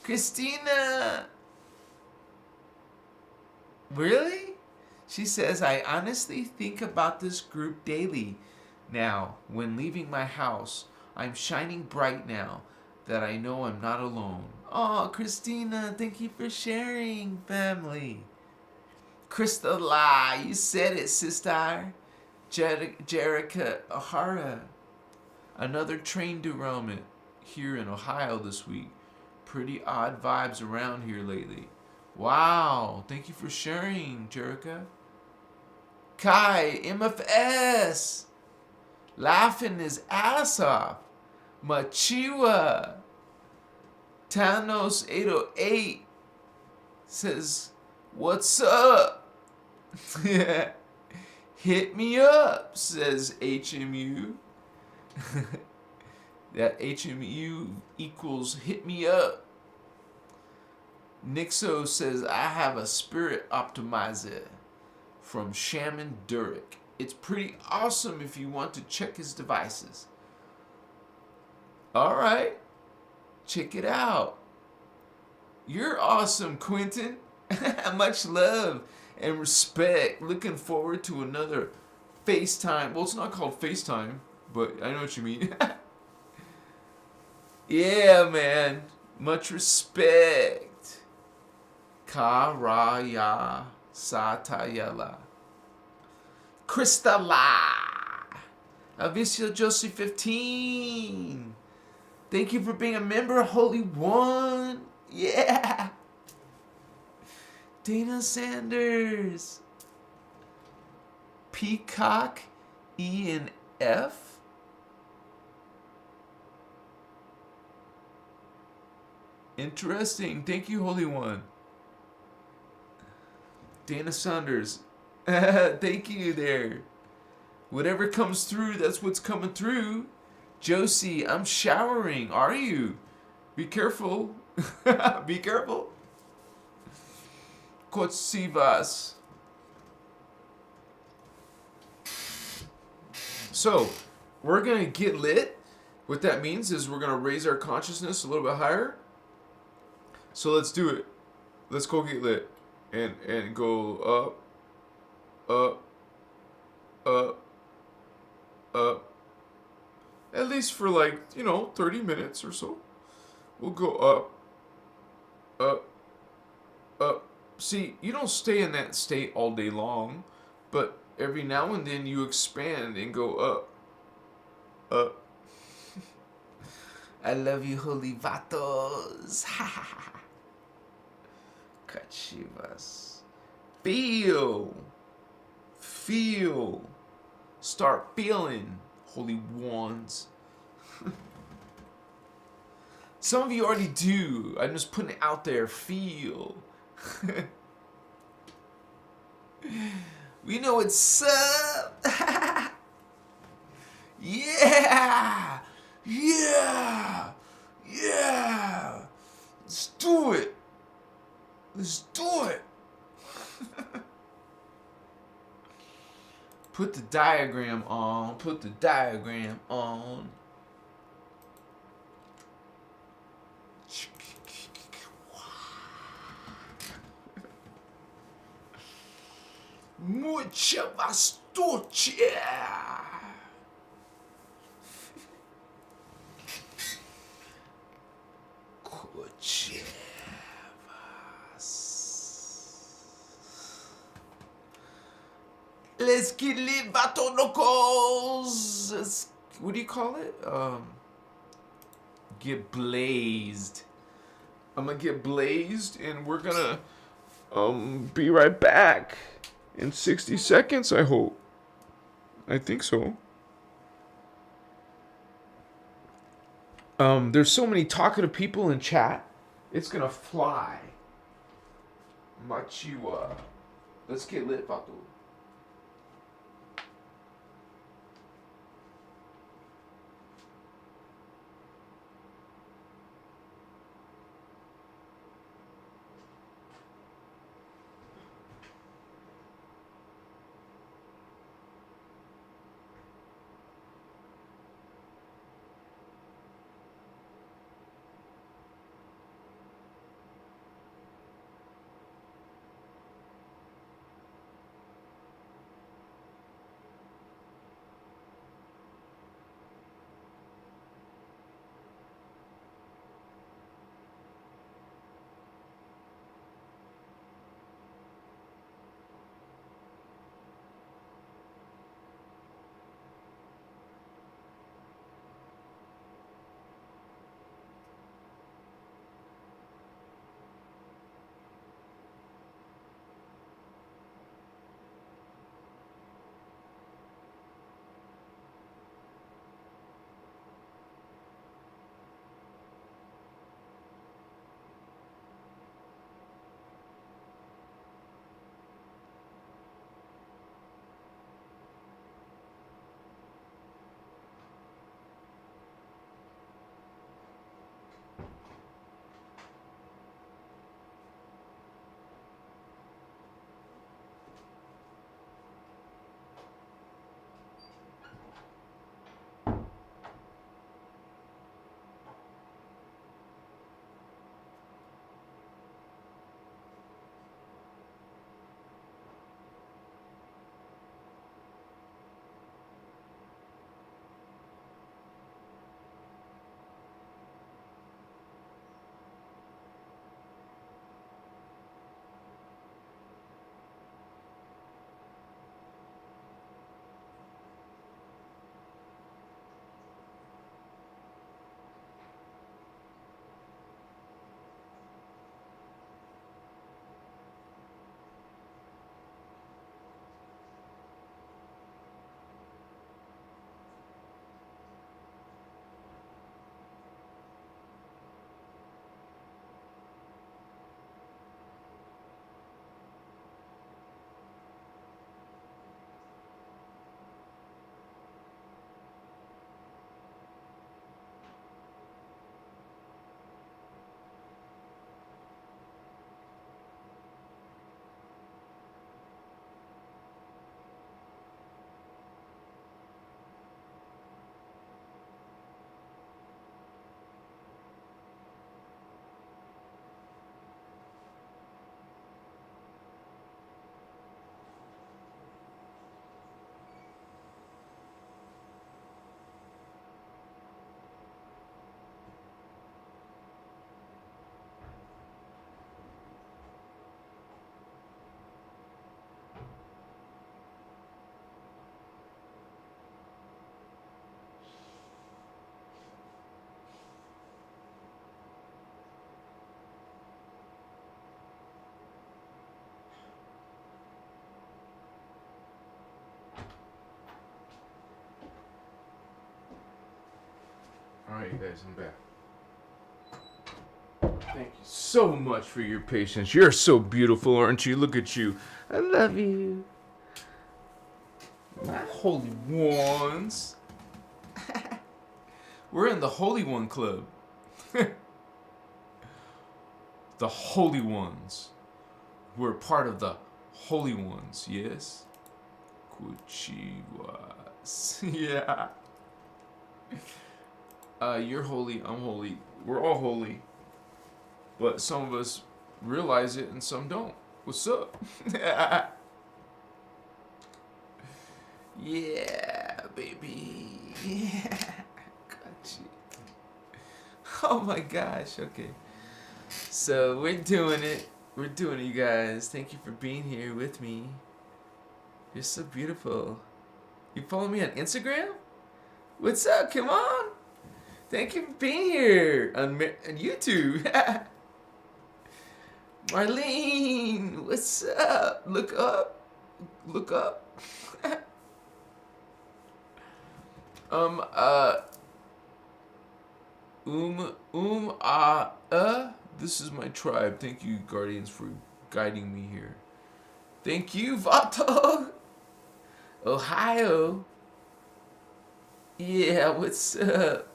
S1: Christina! Really? She says, I honestly think about this group daily now. When leaving my house, I'm shining bright now that I know I'm not alone. Oh, Christina, thank you for sharing, family. Crystala, you said it, sister. Jerica O'Hara. Another train derailment here in Ohio this week. Pretty odd vibes around here lately. Wow, thank you for sharing, Jerica. Kai, MFS. Laughing his ass off. Machiwa. Thanos 808 says, what's up? Hit me up, says HMU. That HMU equals hit me up. Nixo says, I have a spirit optimizer from Shaman Durek. It's pretty awesome if you want to check his devices. Alright, check it out. You're awesome, Quentin. Much love and respect. Looking forward to another FaceTime. Well, it's not called FaceTime, but I know what you mean. Yeah, man. Much respect. Karaya Satayala. Crystala. Avicio Josie 15. Thank you for being a member, Holy One. Yeah. Dana Sanders. Peacock E and F. Interesting. Thank you, Holy One. Dana Saunders. Thank you there. Whatever comes through, that's what's coming through. Josie, I'm showering. Are you? Be careful. Be careful. Kotsivas. So, we're going to get lit. What that means is we're going to raise our consciousness a little bit higher. So let's do it. Let's go get lit. And go up, up. At least for 30 minutes or so. We'll go up. See, you don't stay in that state all day long, but every now and then you expand and go up. I love you, holy vatos. Kachivas. Feel. Start feeling, holy ones. Some of you already do. I'm just putting it out there. Feel. We know what's up. Yeah. Let's do it. Put the diagram on. Mucha vastucia. Let's get lit, vato locals. What do you call it? Get blazed. I'm gonna get blazed, and we're gonna be right back in 60 seconds. I hope. I think so. There's so many talkative people in chat. It's gonna fly. Machiwa. Let's get lit, vato. Alright, you guys, I'm back. Thank you so much for your patience. You're so beautiful, aren't you? Look at you. I love you. My holy ones. We're in the Holy One Club. The Holy Ones. We're part of the Holy Ones, yes? Kuchiwas. Yeah. You're holy, I'm holy. We're all holy. But some of us realize it and some don't. What's up? Yeah, baby. Yeah. Got you. Oh my gosh, okay. So we're doing it. We're doing it, you guys. Thank you for being here with me. You're so beautiful. You follow me on Instagram? What's up? Come on. Thank you for being here on YouTube. Marlene, what's up? Look up. Look up. This is my tribe. Thank you, Guardians, for guiding me here. Thank you, Vato. Ohio. Yeah, what's up?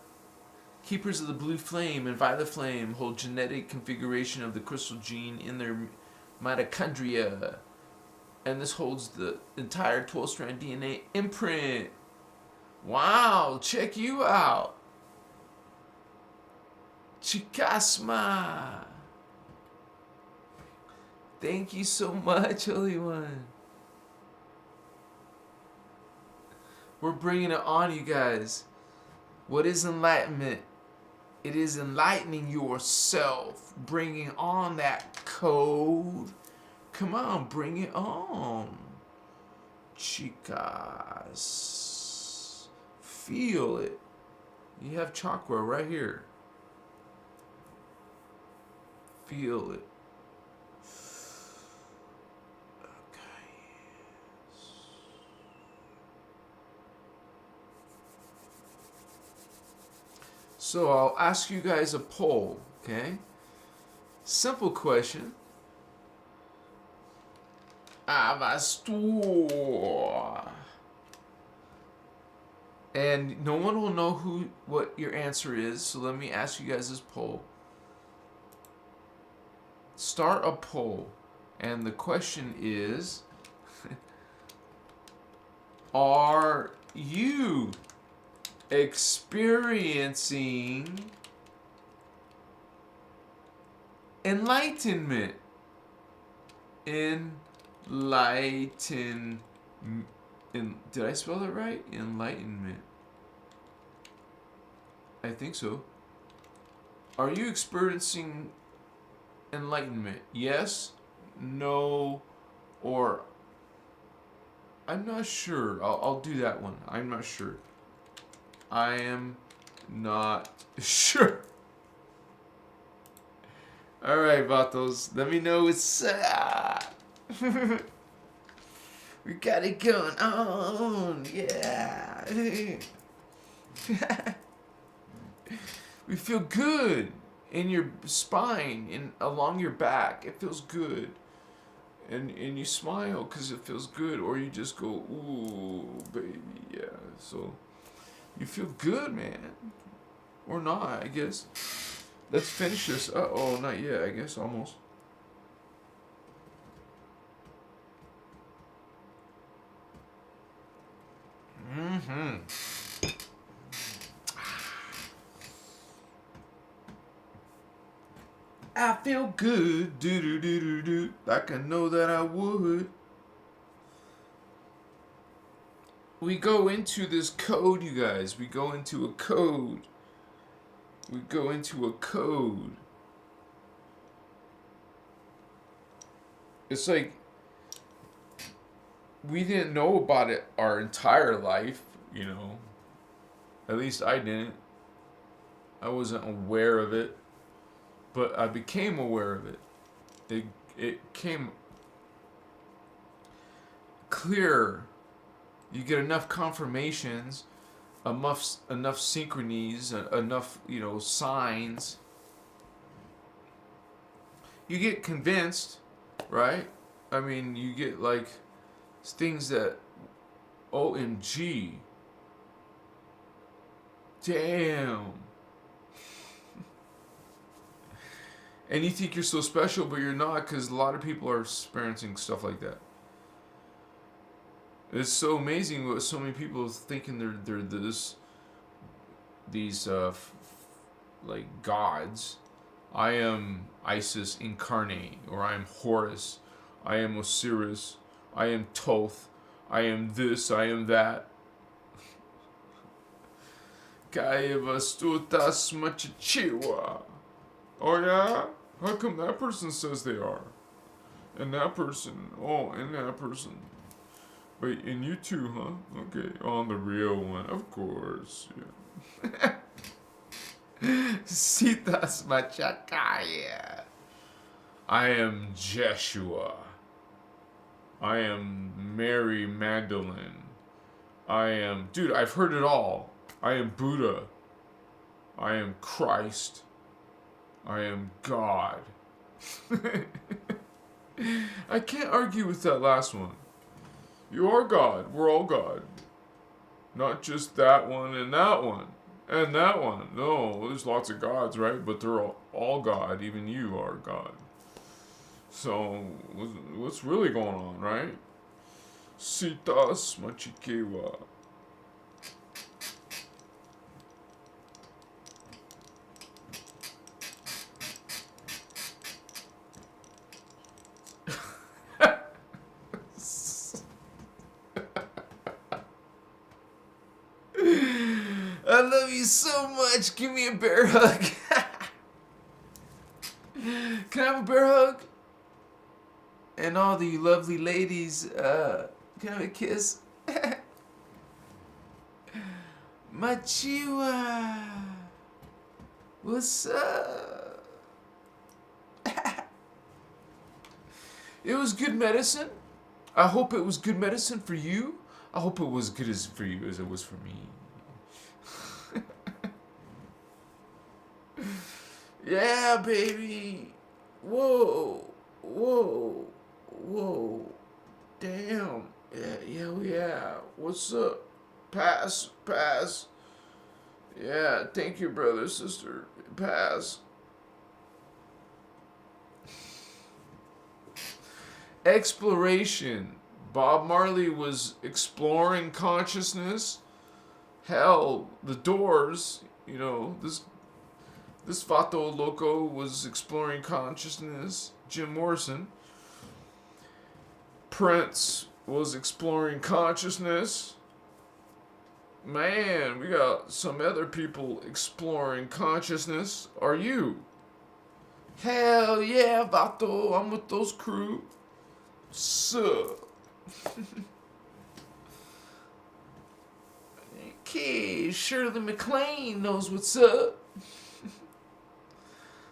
S1: Keepers of the blue flame and violet flame hold genetic configuration of the crystal gene in their mitochondria. And this holds the entire 12-strand DNA imprint. Wow, check you out. Chikasma. Thank you so much, Holy One. We're bringing it on, you guys. What is enlightenment? It is enlightening yourself, bringing on that code. Come on, bring it on. Chicas. Feel it. You have chakra right here. Feel it. Okay. So I'll ask you guys a poll, okay? Simple question. Avastor. And no one will know what your answer is, so let me ask you guys this poll. Start a poll, and the question is, are you experiencing enlightenment? Did I spell it right? Enlightenment. I think so. Are you experiencing enlightenment? Yes, no, or I'm not sure. I'll do that one. I'm not sure. I am not sure. All right, Vatos. Let me know what's up. We got it going on. Yeah. We feel good in your spine and along your back. It feels good. And you smile because it feels good, or you just go, ooh, baby, yeah. So you feel good, man. Or not, I guess. Let's finish this. Uh-oh, not yet, I guess, almost. Mm-hmm. I feel good, do-do-do-do-do, like I know that I would. We go into this code, you guys. We go into a code. We go into a code. It's like we didn't know about it our entire life, you know. At least I didn't. I wasn't aware of it. But I became aware of it. It came clearer. You get enough confirmations enough synchronies, enough, signs, you get convinced, right? I mean, you get like things that, OMG, damn. And you think you're so special, but you're not, because a lot of people are experiencing stuff like that. It's so amazing what so many people thinking they're these like gods. I am Isis incarnate, or I am Horus, I am Osiris, I am Thoth, I am this, I am that. Kaiva stutas machichiwa. Oh yeah? How come that person says they are? And that person, and that person. But and you too, huh? Okay, on the real one, of course. Yeah. Sitas machakaya. I am Jeshua. I am Mary Magdalene. I am, dude, I've heard it all. I am Buddha. I am Christ. I am God. I can't argue with that last one. You are God. We're all God. Not just that one and that one. And that one. No, there's lots of gods, right? But they're all God. Even you are God. So, what's really going on, right? Sitas machikewa. I love you so much. Give me a bear hug. Can I have a bear hug? And all the lovely ladies, can I have a kiss? Machiwa. What's up? It was good medicine. I hope it was good medicine for you. I hope it was good for you as it was for me. Yeah, baby. Whoa. Whoa. Whoa. Damn. Yeah. What's up? Pass. Yeah, thank you, brother, sister. Pass. Exploration. Bob Marley was exploring consciousness. Hell, the Doors, this Vato Loco was exploring consciousness. Jim Morrison. Prince was exploring consciousness. Man, we got some other people exploring consciousness. Are you? Hell yeah, Vato. I'm with those crew. Sup? Okay, Shirley MacLaine knows what's up.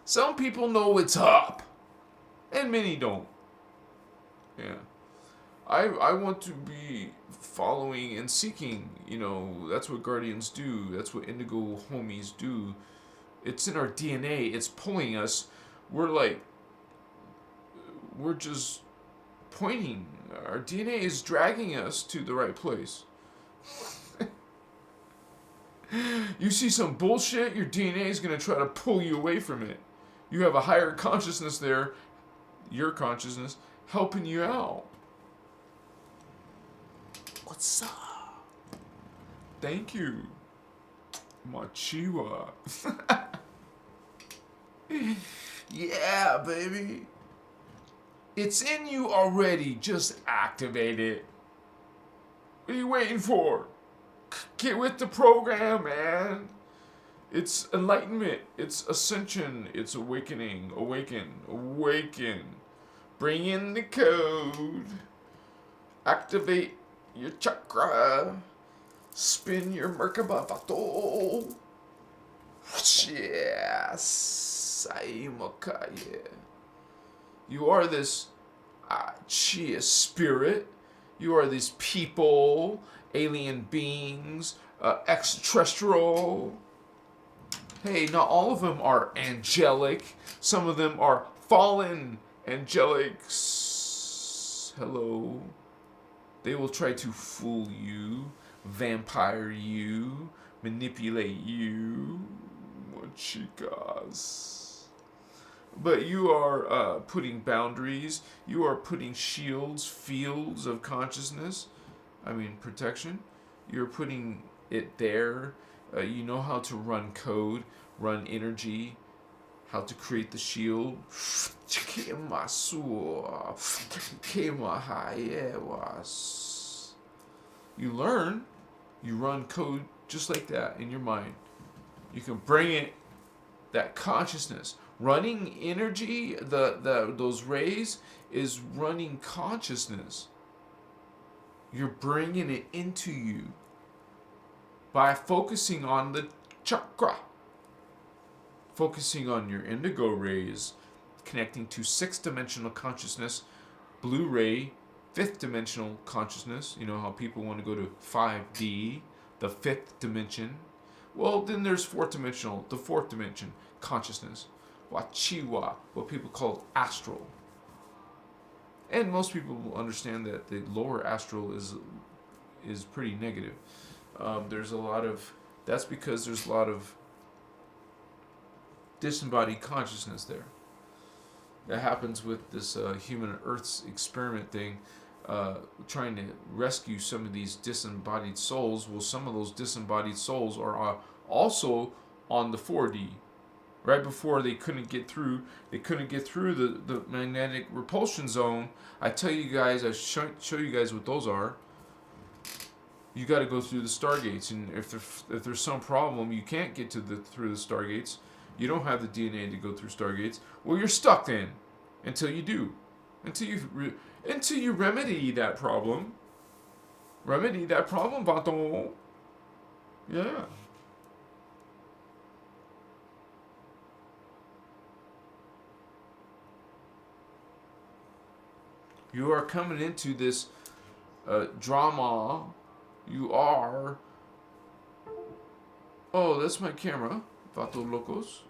S1: Some people know what's up, and many don't. Yeah. I want to be following and seeking, that's what guardians do. That's what indigo homies do. It's in our DNA. It's pulling us. We're just pointing. Our DNA is dragging us to the right place. You see some bullshit, your DNA is going to try to pull you away from it. You have a higher consciousness there, your consciousness, helping you out. What's up? Thank you. Machiwa. Yeah, baby. It's in you already. Just activate it. What are you waiting for? Get with the program, man. It's enlightenment. It's ascension. It's awakening. Awaken. Bring in the code. Activate your chakra. Spin your Merkaba Vato. Yes. You are this Chia spirit. You are these people, alien beings, extraterrestrial. Hey, not all of them are angelic. Some of them are fallen angelics. Hello. They will try to fool you, vampire you, manipulate you. Chicas. But you are putting boundaries. You are putting shields, fields of consciousness. Protection. You're putting it there. You know how to run code, run energy, how to create the shield. You learn, you run code just like that in your mind. You can bring it, that consciousness. Running energy, those rays, is running consciousness. You're bringing it into you by focusing on the chakra. Focusing on your indigo rays, connecting to 6th-dimensional consciousness, blue ray, 5th-dimensional consciousness. You know how people want to go to 5D, the 5th dimension. Well, then there's 4th-dimensional, the 4th dimension, consciousness. Wachiwa, what people call astral. And most people will understand that the lower astral is pretty negative. That's because there's a lot of disembodied consciousness there. That happens with this human Earth's experiment thing, trying to rescue some of these disembodied souls. Well, some of those disembodied souls are also on the 4D. Right before they couldn't get through the magnetic repulsion zone. I tell you guys, I show you guys what those are. You got to go through the stargates, and if there's some problem, you can't get through the stargates. You don't have the DNA to go through stargates. Well, you're stuck then, until you do, until you remedy that problem. Remedy that problem, Baton. Yeah. You are coming into this drama. You are... Oh, that's my camera. Vato Locos.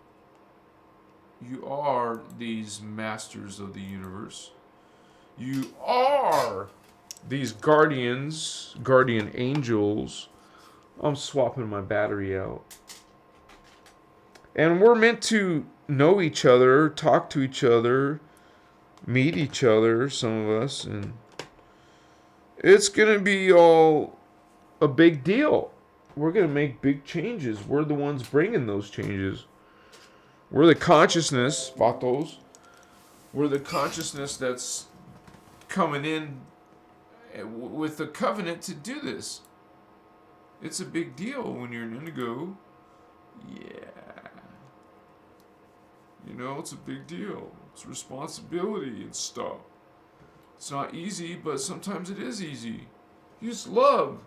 S1: You are these masters of the universe. You are these guardian angels. I'm swapping my battery out. And we're meant to know each other, talk to each other, meet each other, some of us, and it's going to be all a big deal. We're going to make big changes. We're the ones bringing those changes. We're the consciousness, vatos. We're the consciousness that's coming in with the covenant to do this. It's a big deal when you're an indigo. Yeah. It's a big deal. It's responsibility and stuff. It's not easy, but sometimes it is easy. You just love.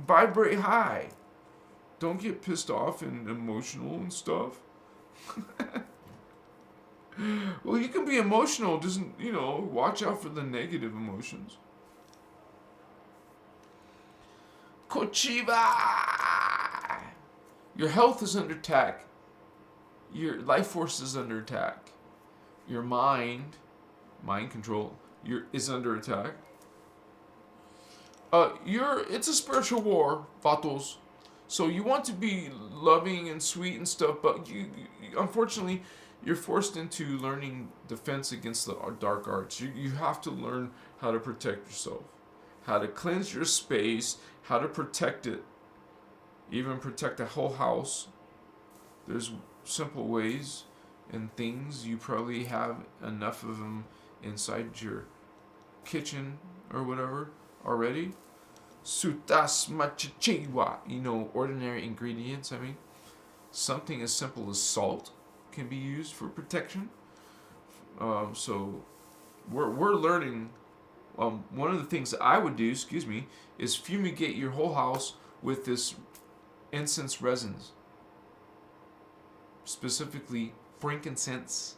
S1: Vibrate high. Don't get pissed off and emotional and stuff. Well, you can be emotional. Doesn't, watch out for the negative emotions. Kochiba! Your health is under attack. Your life force is under attack. Your mind control, is under attack. It's a spiritual war, vatos. So you want to be loving and sweet and stuff, but you unfortunately, you're forced into learning defense against the dark arts. You have to learn how to protect yourself, how to cleanse your space, how to protect it, even protect the whole house. There's simple ways and things. You probably have enough of them inside your kitchen or whatever already. Sutas machichiwa, ordinary ingredients. Something as simple as salt can be used for protection. So we're learning. One of the things that I would do, is fumigate your whole house with this incense resins. Specifically, frankincense.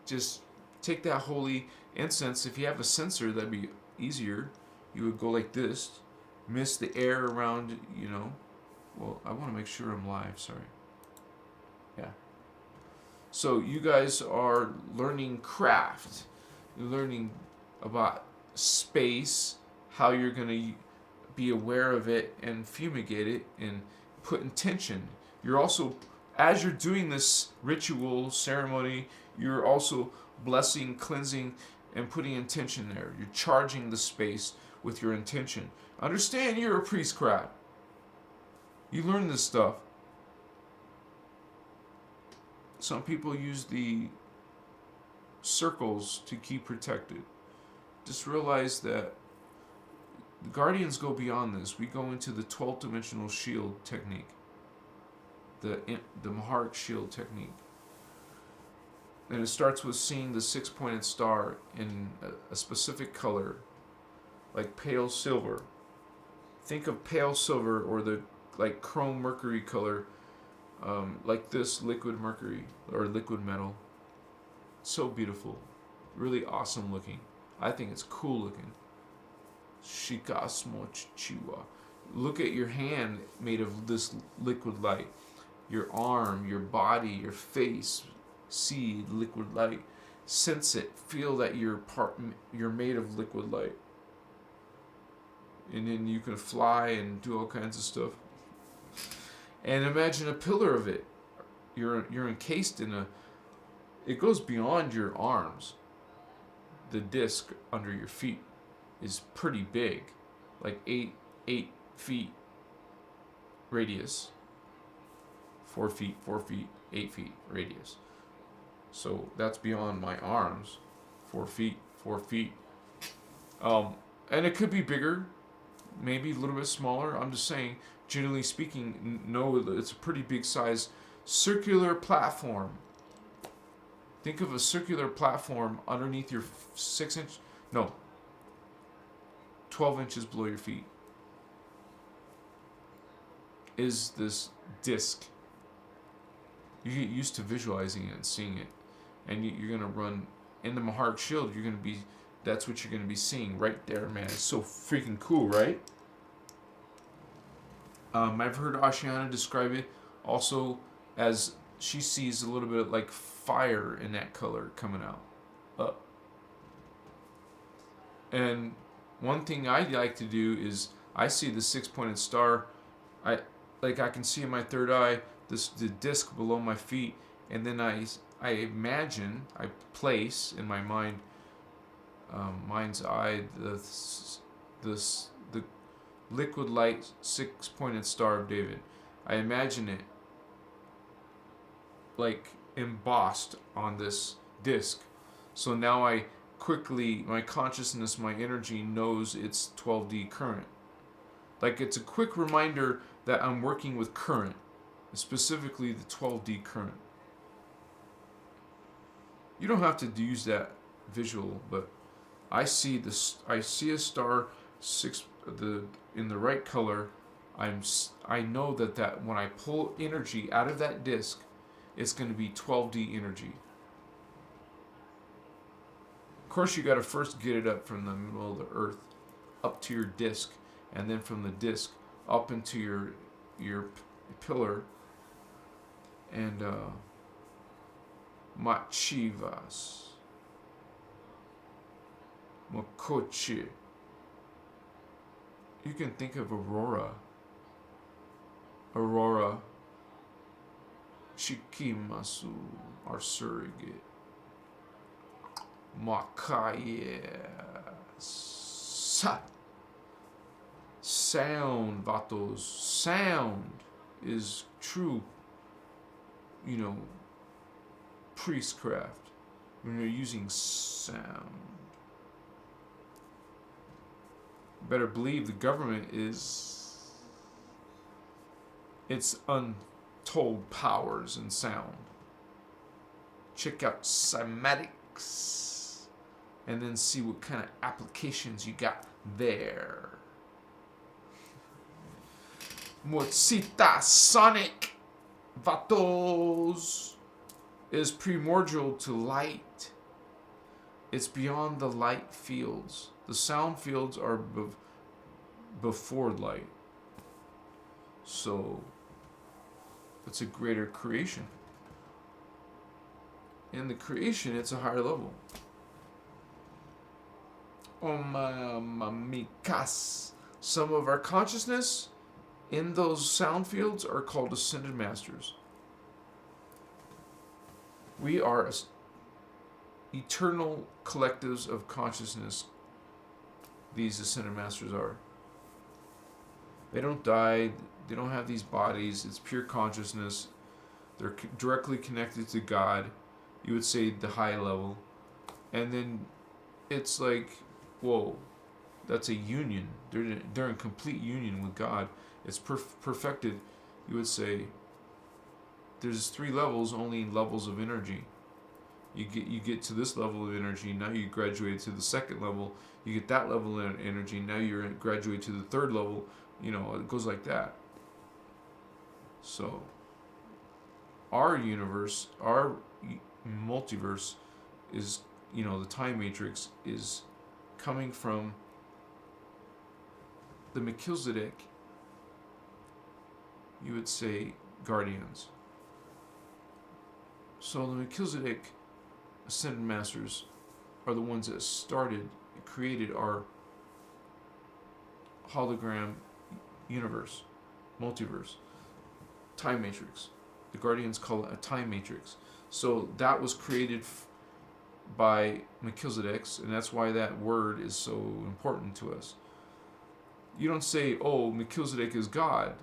S1: Just take that holy incense. If you have a censer, that'd be easier. You would go like this mist, the air around, you know. Well, I want to make sure I'm live, sorry. Yeah. So you guys are learning craft. You're learning about space, how you're going to be aware of it and fumigate it and put intention. You're also, as you're doing this ritual ceremony, you're also blessing, cleansing, and putting intention there. You're charging the space with your intention. Understand you're a priestcraft. You learn this stuff. Some people use the circles to keep protected. Just realize that the Guardians go beyond this. We go into the 12th dimensional shield technique. The Maharic shield technique. And it starts with seeing the 6-pointed star in a specific color, like pale silver. Think of pale silver or the like chrome mercury color, like this liquid mercury or liquid metal. So beautiful, really awesome looking. I think it's cool looking. Shikasmo chichiwa. Look at your hand made of this liquid light. Your arm, your body, your face. See liquid light. Sense it. Feel that you're made of liquid light. And then you can fly and do all kinds of stuff. And imagine a pillar of it. You're encased in a. It goes beyond your arms. The disc under your feet is pretty big, like 8 feet radius. 4 feet, 8 feet radius. So that's beyond my arms. 4 feet. And it could be bigger, maybe a little bit smaller. I'm just saying, generally speaking, know that it's a pretty big size circular platform. Think of a circular platform underneath your 12 inches below your feet is this disc. You get used to visualizing it and seeing it, and you're gonna run in the Maharic shield. That's what you're gonna be seeing right there, man. It's so freaking cool, right? I've heard Ashiana describe it also as she sees a little bit like fire in that color coming out. And one thing I like to do is I see the 6-pointed star. I can see in my third eye the disc below my feet, and then I imagine, I place in my mind's eye the liquid light 6-pointed star of David. I imagine it like embossed on this disc. So now my consciousness, my energy knows it's 12D current. Like it's a quick reminder that I'm working with current, specifically the 12D current. You don't have to use that visual, but I see a star in the right color. I know that when I pull energy out of that disc, it's going to be 12D energy. Of course, you got to first get it up from the middle of the earth up to your disc, and then from the disc up into your pillar. And Machivas, Mokoche. You can think of Aurora, Chikimasu, our surrogate. Makaya. Sound, Vatos. Sound is true, priestcraft. When you're using sound. Better believe the government is its untold powers in sound. Check out cymatics and then see what kind of applications you got there. Motsita Sonic Vatos is primordial to light. It's beyond the light fields. The sound fields are before light. So it's a greater creation. In the creation, it's a higher level. Omamikas. Some of our consciousness in those sound fields are called ascended masters. We are eternal collectives of consciousness. These ascended masters are. They don't die. They don't have these bodies. It's pure consciousness. They're directly connected to God. You would say the high level. And then it's like, whoa, that's a union. They're in complete union with God. It's perfected. You would say there's 3 levels, only levels of energy. You get to this level of energy. Now you graduate to the 2nd level. You get that level of energy. Now you're graduate to the 3rd level. You know, it goes like that. So our universe, our multiverse is, you know, the time matrix is coming from the Melchizedek, you would say, guardians. So the Melchizedek ascended masters are the ones that started, created our hologram universe, multiverse, time matrix. The guardians call it a time matrix. So that was created by Melchizedek's, and that's why that word is so important to us. You don't say, oh, Melchizedek is God,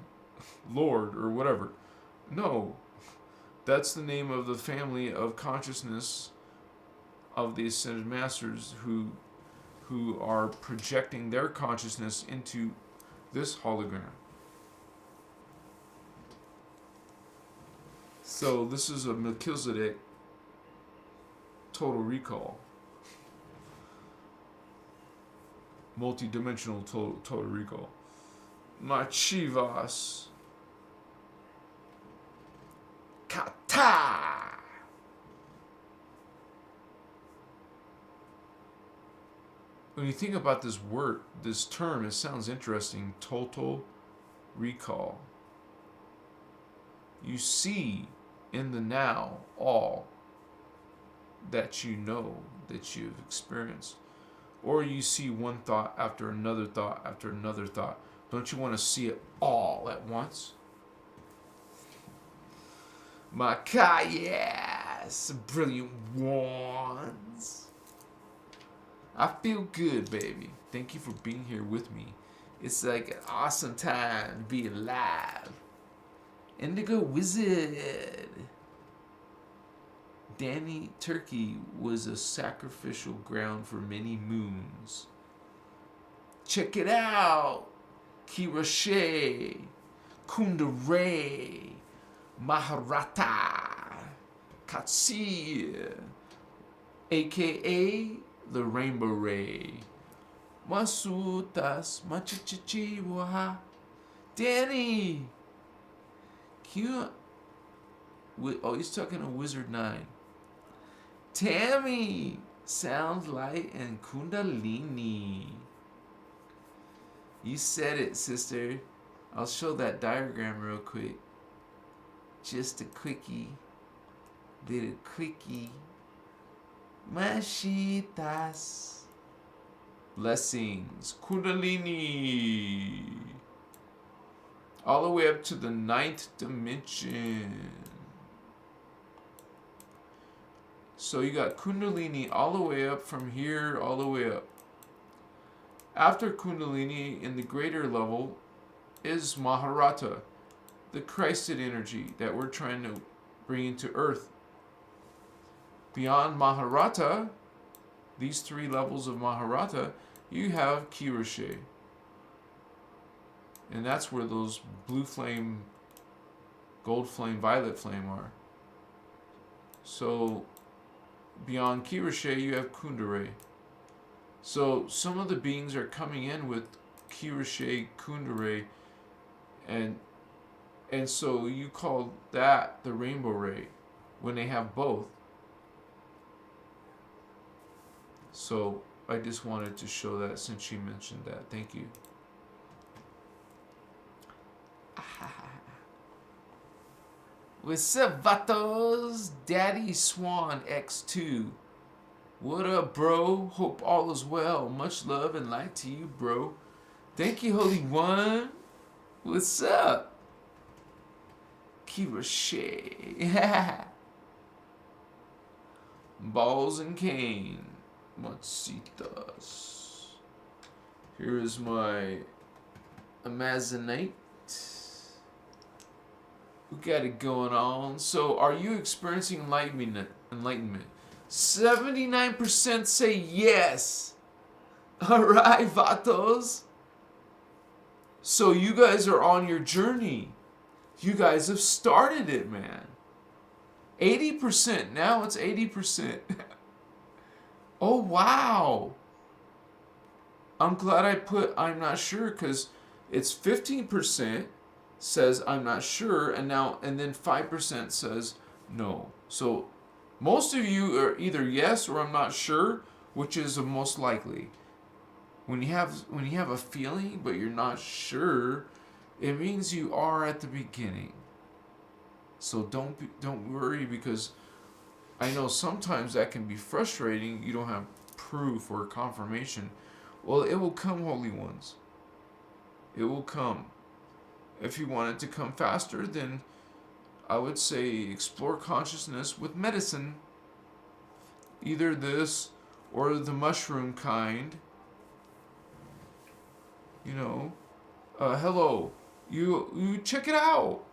S1: Lord, or whatever. No, that's the name of the family of consciousness of the ascended masters who are projecting their consciousness into this hologram. So this is a Melchizedek total recall. Multidimensional total recall. Machivas. Kata. When you think about this word, this term, it sounds interesting. Total recall. You see in the now all that you know, that you've experienced. Or you see one thought after another thought after another thought. Don't you want to see it all at once? Yes, brilliant ones. I feel good, baby. Thank you for being here with me. It's like an awesome time to be alive. Indigo Wizard. Danny Turkey was a sacrificial ground for many moons. Check it out. Kirashe, Kundare, Maharata, Katsi, aka the Rainbow Ray. Masutas, Machichichiwa. Danny! Cute. Oh, he's talking to Wizard 9. Tammy! Sound light and Kundalini. You said it, sister. I'll show that diagram real quick. Just a quickie. Little quickie. Mashitas. Blessings. Kundalini. All the way up to the 9th dimension. So you got Kundalini all the way up from here, all the way up. After Kundalini, in the greater level, is Maharata, the Christed energy that we're trying to bring into Earth. Beyond Maharata, these 3 levels of Maharata, you have Kirashe. And that's where those blue flame, gold flame, violet flame are. So beyond Kirashe, you have Kundare. So some of the beings are coming in with Kirashe, Kundare, and so you call that the Rainbow Ray when they have both. So I just wanted to show that since she mentioned that. Thank you. What's up, vatos? Daddy Swan X2. What up, bro? Hope all is well. Much love and light to you, bro. Thank you, Holy One. What's up? Kirashe. Balls and cane. Matsitas. Here is my Amazonite. We got it going on. So, are you experiencing enlightenment? 79% say yes. Alright, vatos. So, you guys are on your journey. You guys have started it, man. 80%. Now it's 80%. Oh, wow. I'm glad I put I'm not sure, because it's 15% says I'm not sure, and then 5% says no. So most of you are either yes or I'm not sure, which is the most likely. When you have a feeling but you're not sure, it means you are at the beginning. So don't worry, because I know sometimes that can be frustrating. You don't have proof or confirmation. Well, it will come, Holy Ones. It will come. If you want it to come faster, then I would say explore consciousness with medicine. Either this or the mushroom kind. Hello. You check it out.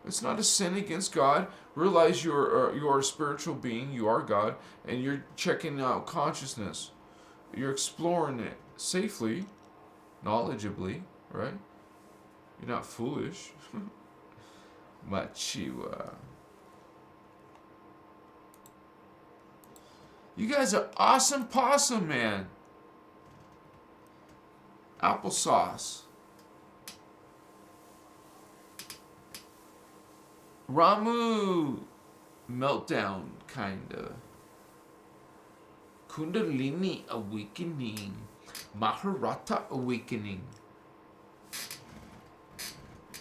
S1: It's not a sin against God. Realize you are a spiritual being. You are God, and you're checking out consciousness. You're exploring it safely, knowledgeably, right? You're not foolish. Machiwa. You guys are awesome possum, man. Applesauce. Ramu. Meltdown, kinda. Kundalini awakening. Maharata awakening.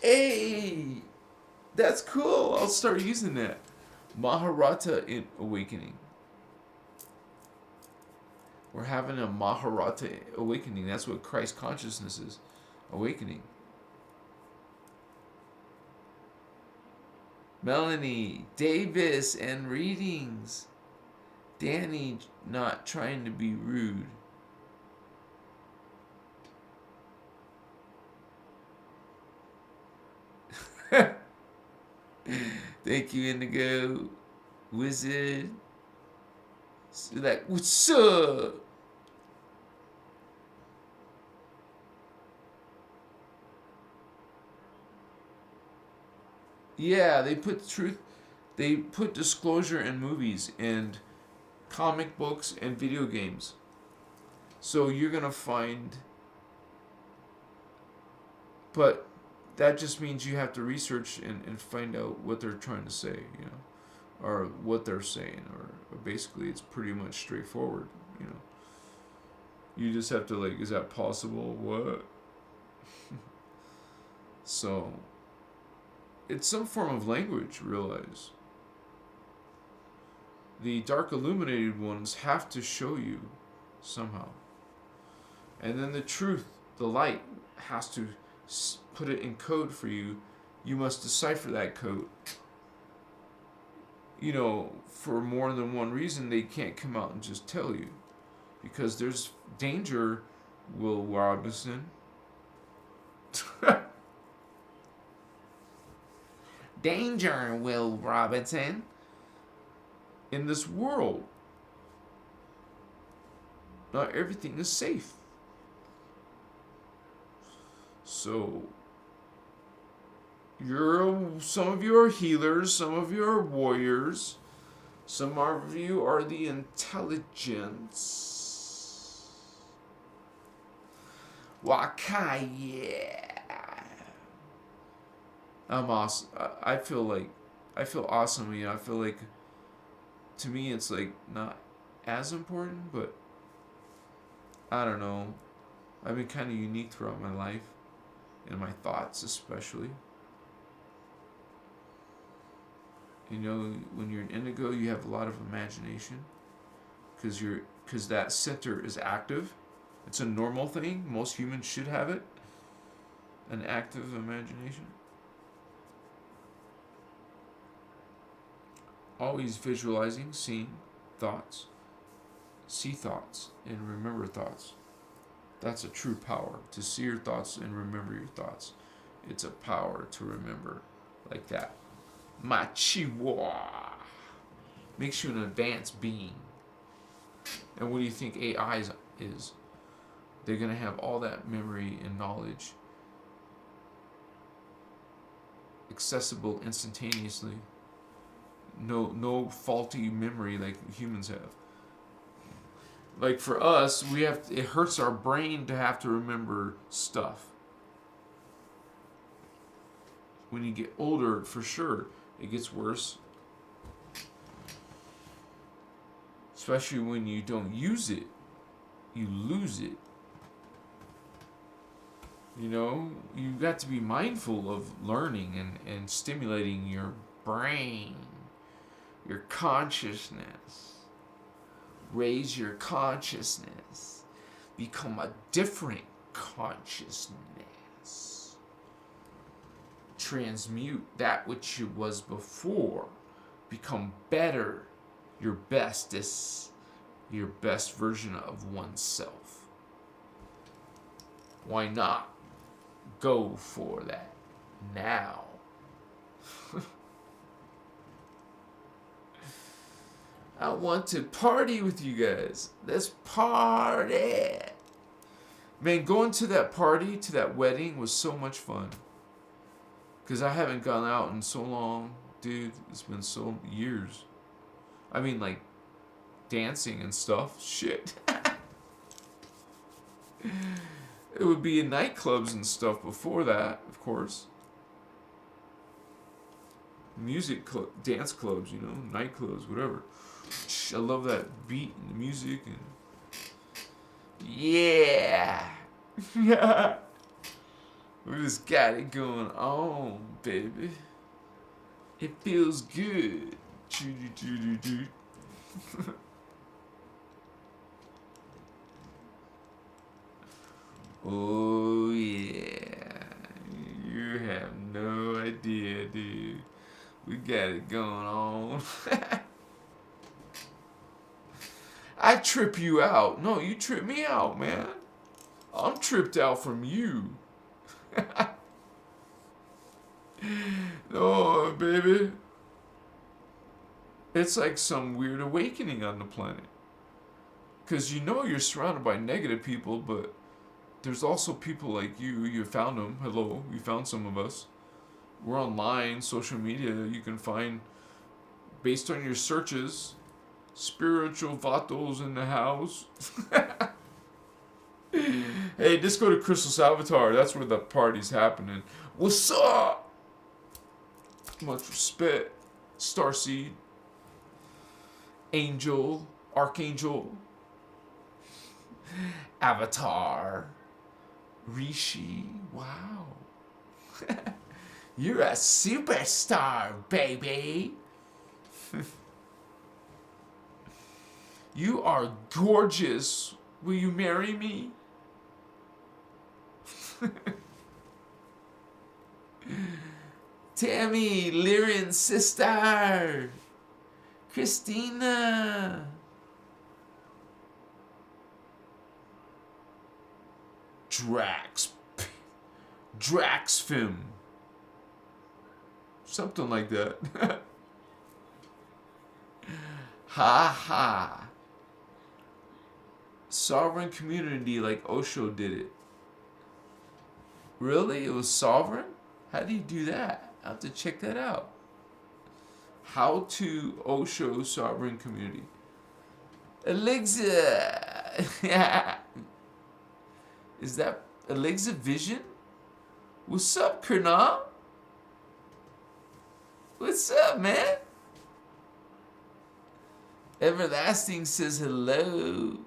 S1: Hey! That's cool. I'll start using that. Maharata awakening. We're having a Maharata awakening. That's what Christ consciousness is. Awakening. Melanie, Davis, and readings. Danny, not trying to be rude. Thank you, Indigo. Wizard. Like, what's up? Yeah, they put disclosure in movies and comic books and video games. So you're going to find, but that just means you have to research and find out what they're trying to say, or what they're saying, or basically it's pretty much straightforward, You just have to is that possible? What? So, it's some form of language, realize. The dark illuminated ones have to show you somehow. And then the truth, the light, has to put it in code for you. You must decipher that code. For more than one reason, they can't come out and just tell you. Because there's danger, Will Robinson. Danger, Will Robinson. In this world, not everything is safe. So, some of you are healers, some of you are warriors, some of you are the intelligence. Wakai, yeah. I'm awesome. I feel awesome. I feel like, to me, it's not as important, but I don't know. I've been kind of unique throughout my life, in my thoughts especially. You know, when you're an indigo, you have a lot of imagination because that center is active. It's a normal thing. Most humans should have it. An active imagination. Always visualizing, seeing thoughts. See thoughts and remember thoughts. That's a true power. To see your thoughts and remember your thoughts. It's a power to remember like that. Machiwa makes you an advanced being. And what do you think AI is? They're going to have all that memory and knowledge accessible instantaneously. No faulty memory like humans have. Like for us, it hurts our brain to have to remember stuff. When you get older, for sure, it gets worse. Especially when you don't use it, you lose it. You know, you got to be mindful of learning and stimulating your brain, your consciousness. Raise your consciousness. Become a different consciousness. Transmute that which you was before. Become better. Your bestest. Your best version of oneself. Why not? Go for that now. I want to party with you guys. Let's party. Man, going to that party, to that wedding was so much fun. Because I haven't gone out in so long. Dude, it's been so years. I mean, like, dancing and stuff. Shit. It would be in nightclubs and stuff before that, of course. Dance clubs, you know, nightclubs, whatever. I love that beat and the music and yeah. Yeah. We just got it going on, baby. It feels good. Oh yeah. You have no idea, dude. We got it going on. I trip you out. No, you trip me out, man. I'm tripped out from you. No, baby. It's like some weird awakening on the planet. Because you know you're surrounded by negative people, but there's also people like you. You found them. Hello. You found some of us. We're online, social media. You can find, based on your searches, spiritual vatos in the house. Hey, just go to Christos Avatar. That's where the party's happening. What's up? Much respect. Starseed. Angel. Archangel. Avatar. Rishi. Wow. You're a superstar, baby. You are gorgeous. Will you marry me? Tammy, Lyrin's sister. Christina. Draxfim. Something like that. Ha ha. Sovereign community like Osho did it. Really? It was sovereign? How do you do that? I'll have to check that out. How to Osho sovereign community. Elixir. Is that Elixir Vision? What's up, Kerna? What's up, man? Everlasting says hello.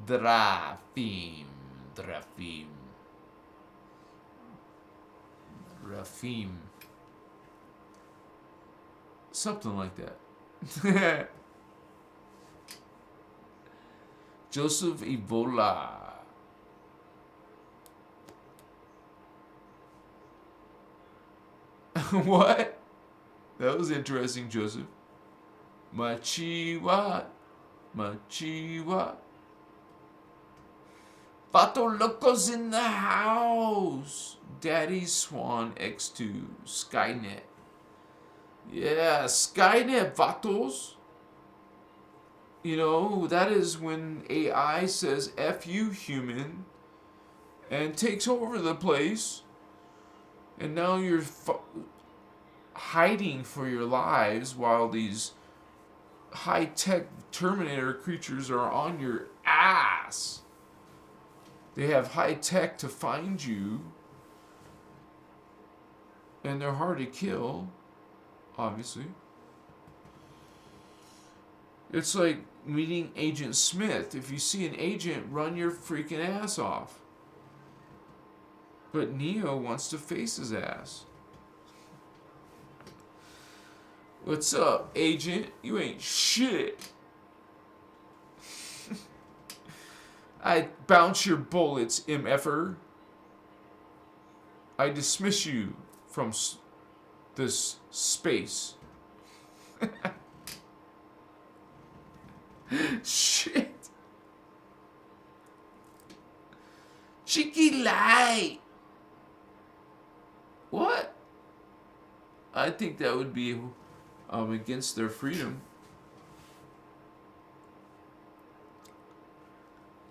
S1: Drafim. Something like that. Joseph Evola. What? That was interesting, Joseph. Machiwa. Machiwa. Vato Locos in the house. Daddy Swan X2. Skynet. Yeah, Skynet, Vatos. You know, that is when AI says F you, human, and takes over the place. And now you're hiding for your lives while these high-tech Terminator creatures are on your ass. They have high-tech to find you. And they're hard to kill, obviously. It's like meeting Agent Smith. If you see an agent, run your freaking ass off. But Neo wants to face his ass. What's up, agent? You ain't shit. I bounce your bullets, MFer. I dismiss you from this space. Shit. Cheeky lie. What? I think that would be against their freedom.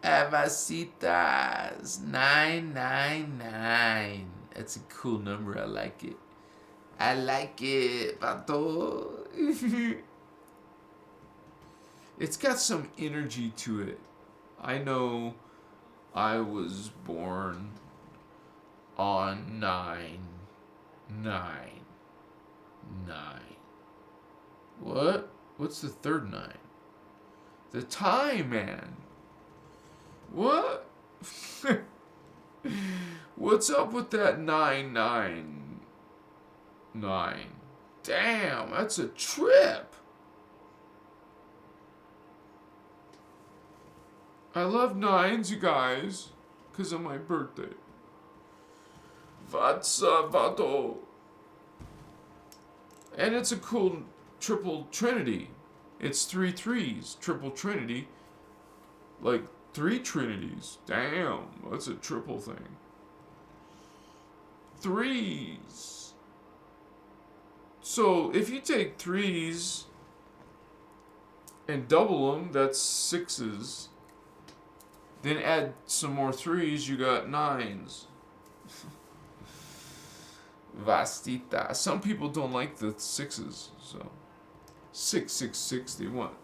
S1: Avasitas 999. That's a cool number. I like it. I like it, Pato. It's got some energy to it. I know I was born on 999. What? What's the third 9? The time, man. What? What's up with that 999? Damn, that's a trip. I love 9s, you guys, because of my birthday. Vatsa Vato. And it's a cool triple trinity. It's 3 3s, triple trinity. Like 3 trinities. Damn, that's a triple thing. 3s. So if you take 3s and double them, that's 6s. Then add some more 3s, you got 9s. Vastita. Some people don't like the 6s, so 666 they want.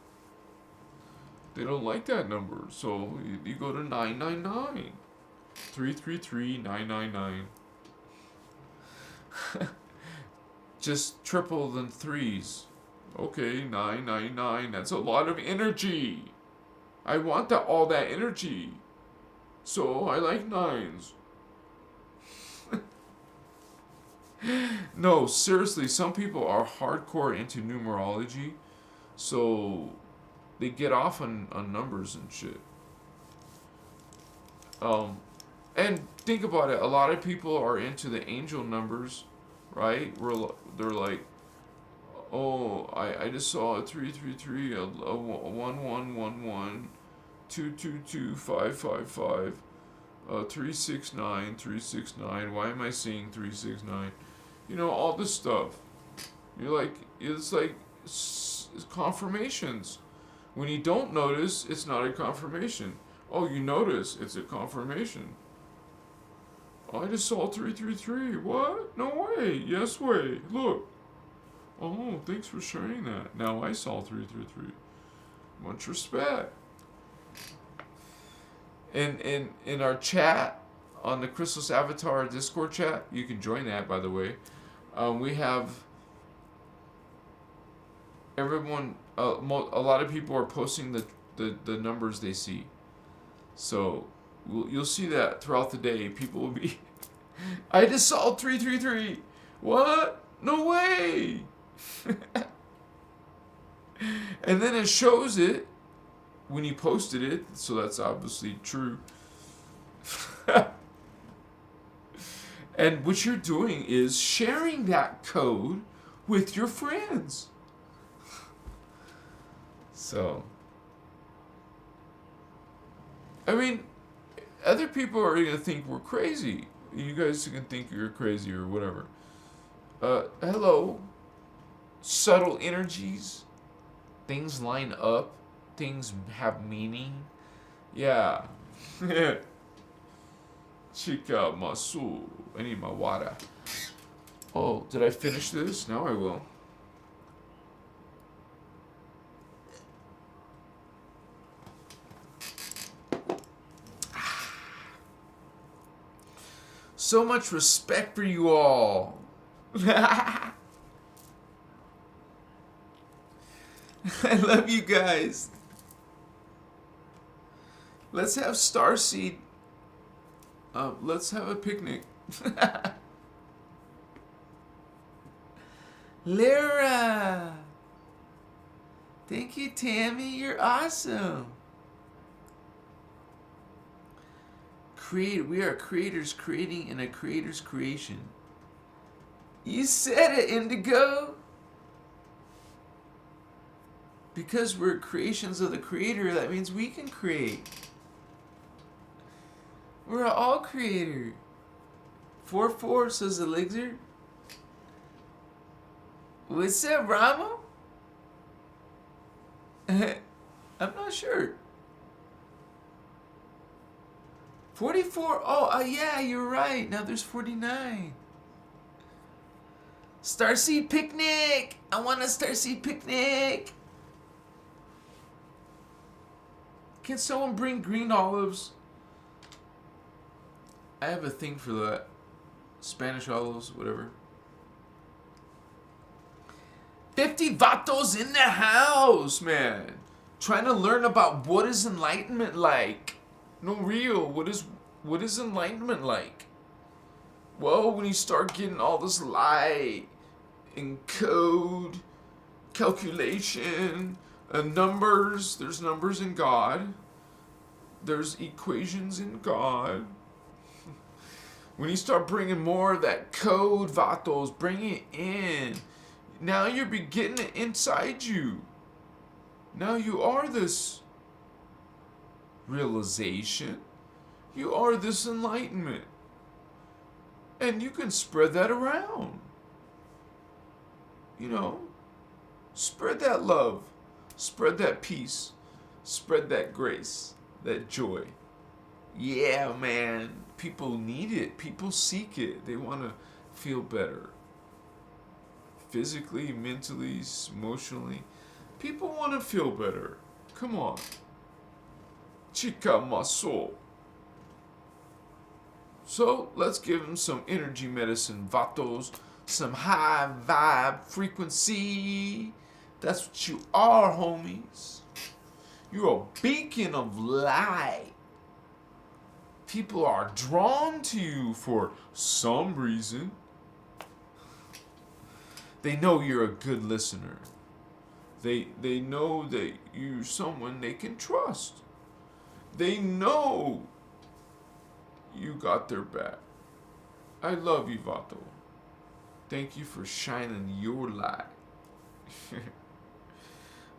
S1: They don't like that number, so you go to 999. 333 999. Just triple than 3s. Okay, 999. That's a lot of energy. I want all that energy. So I like 9s. No, seriously, some people are hardcore into numerology, so they get off on numbers and shit. And think about it, a lot of people are into the angel numbers, right? They're like, oh, I just saw a 333, a 1111, 222, 555, 369, 369. Why am I seeing 369? You know, all this stuff. You're like, it's like it's confirmations. When you don't notice, it's not a confirmation. Oh, you notice, it's a confirmation. I just saw 333. What? No way. Yes way. Look. Oh, thanks for sharing that. Now I saw 333. Much respect. In our chat, on the Christos Avatar Discord chat, you can join that, by the way. We have everyone, a lot of people are posting the numbers they see. So you'll see that throughout the day. People will be, I just saw 333. What? No way. And then it shows it when you posted it, so that's obviously true. And what you're doing is sharing that code with your friends. So, I mean, other people are going to think we're crazy. You guys can think you're crazy or whatever. Hello. Subtle energies. Things line up. Things have meaning. Yeah. Chica masu. I need my water. Oh, did I finish this? Now I will. So much respect for you all. I love you guys. Let's have Starseed. Let's have a picnic. Lyra. Thank you, Tammy. You're awesome. We are creators creating in a creator's creation. You said it, Indigo. Because we're creations of the creator, that means we can create. We're all creator. 4-4 says Elixir. What's up, Ramo? I'm not sure. 44. Oh, yeah, you're right. Now there's 49. Starseed picnic. I want a Starseed picnic. Can someone bring green olives? I have a thing for that. Spanish olives, whatever. 50 vatos in the house, man. Trying to learn about what is enlightenment like. No, real. What is enlightenment like? Well, when you start getting all this light and code, calculation, and numbers. There's numbers in God. There's equations in God. When you start bringing more of that code, vatos, bring it in. Now you're getting it inside you. Now you are this realization. You are this enlightenment. And you can spread that around. You know, spread that love. Spread that peace. Spread that grace. That joy. Yeah, man. People need it. People seek it. They want to feel better. Physically, mentally, emotionally. People want to feel better. Come on. Chica maso. So, let's give them some energy medicine, vatos. Some high vibe frequency. That's what you are, homies. You're a beacon of light. People are drawn to you for some reason. They know you're a good listener. They know that you're someone they can trust. They know you got their back. I love you, Vato. Thank you for shining your light.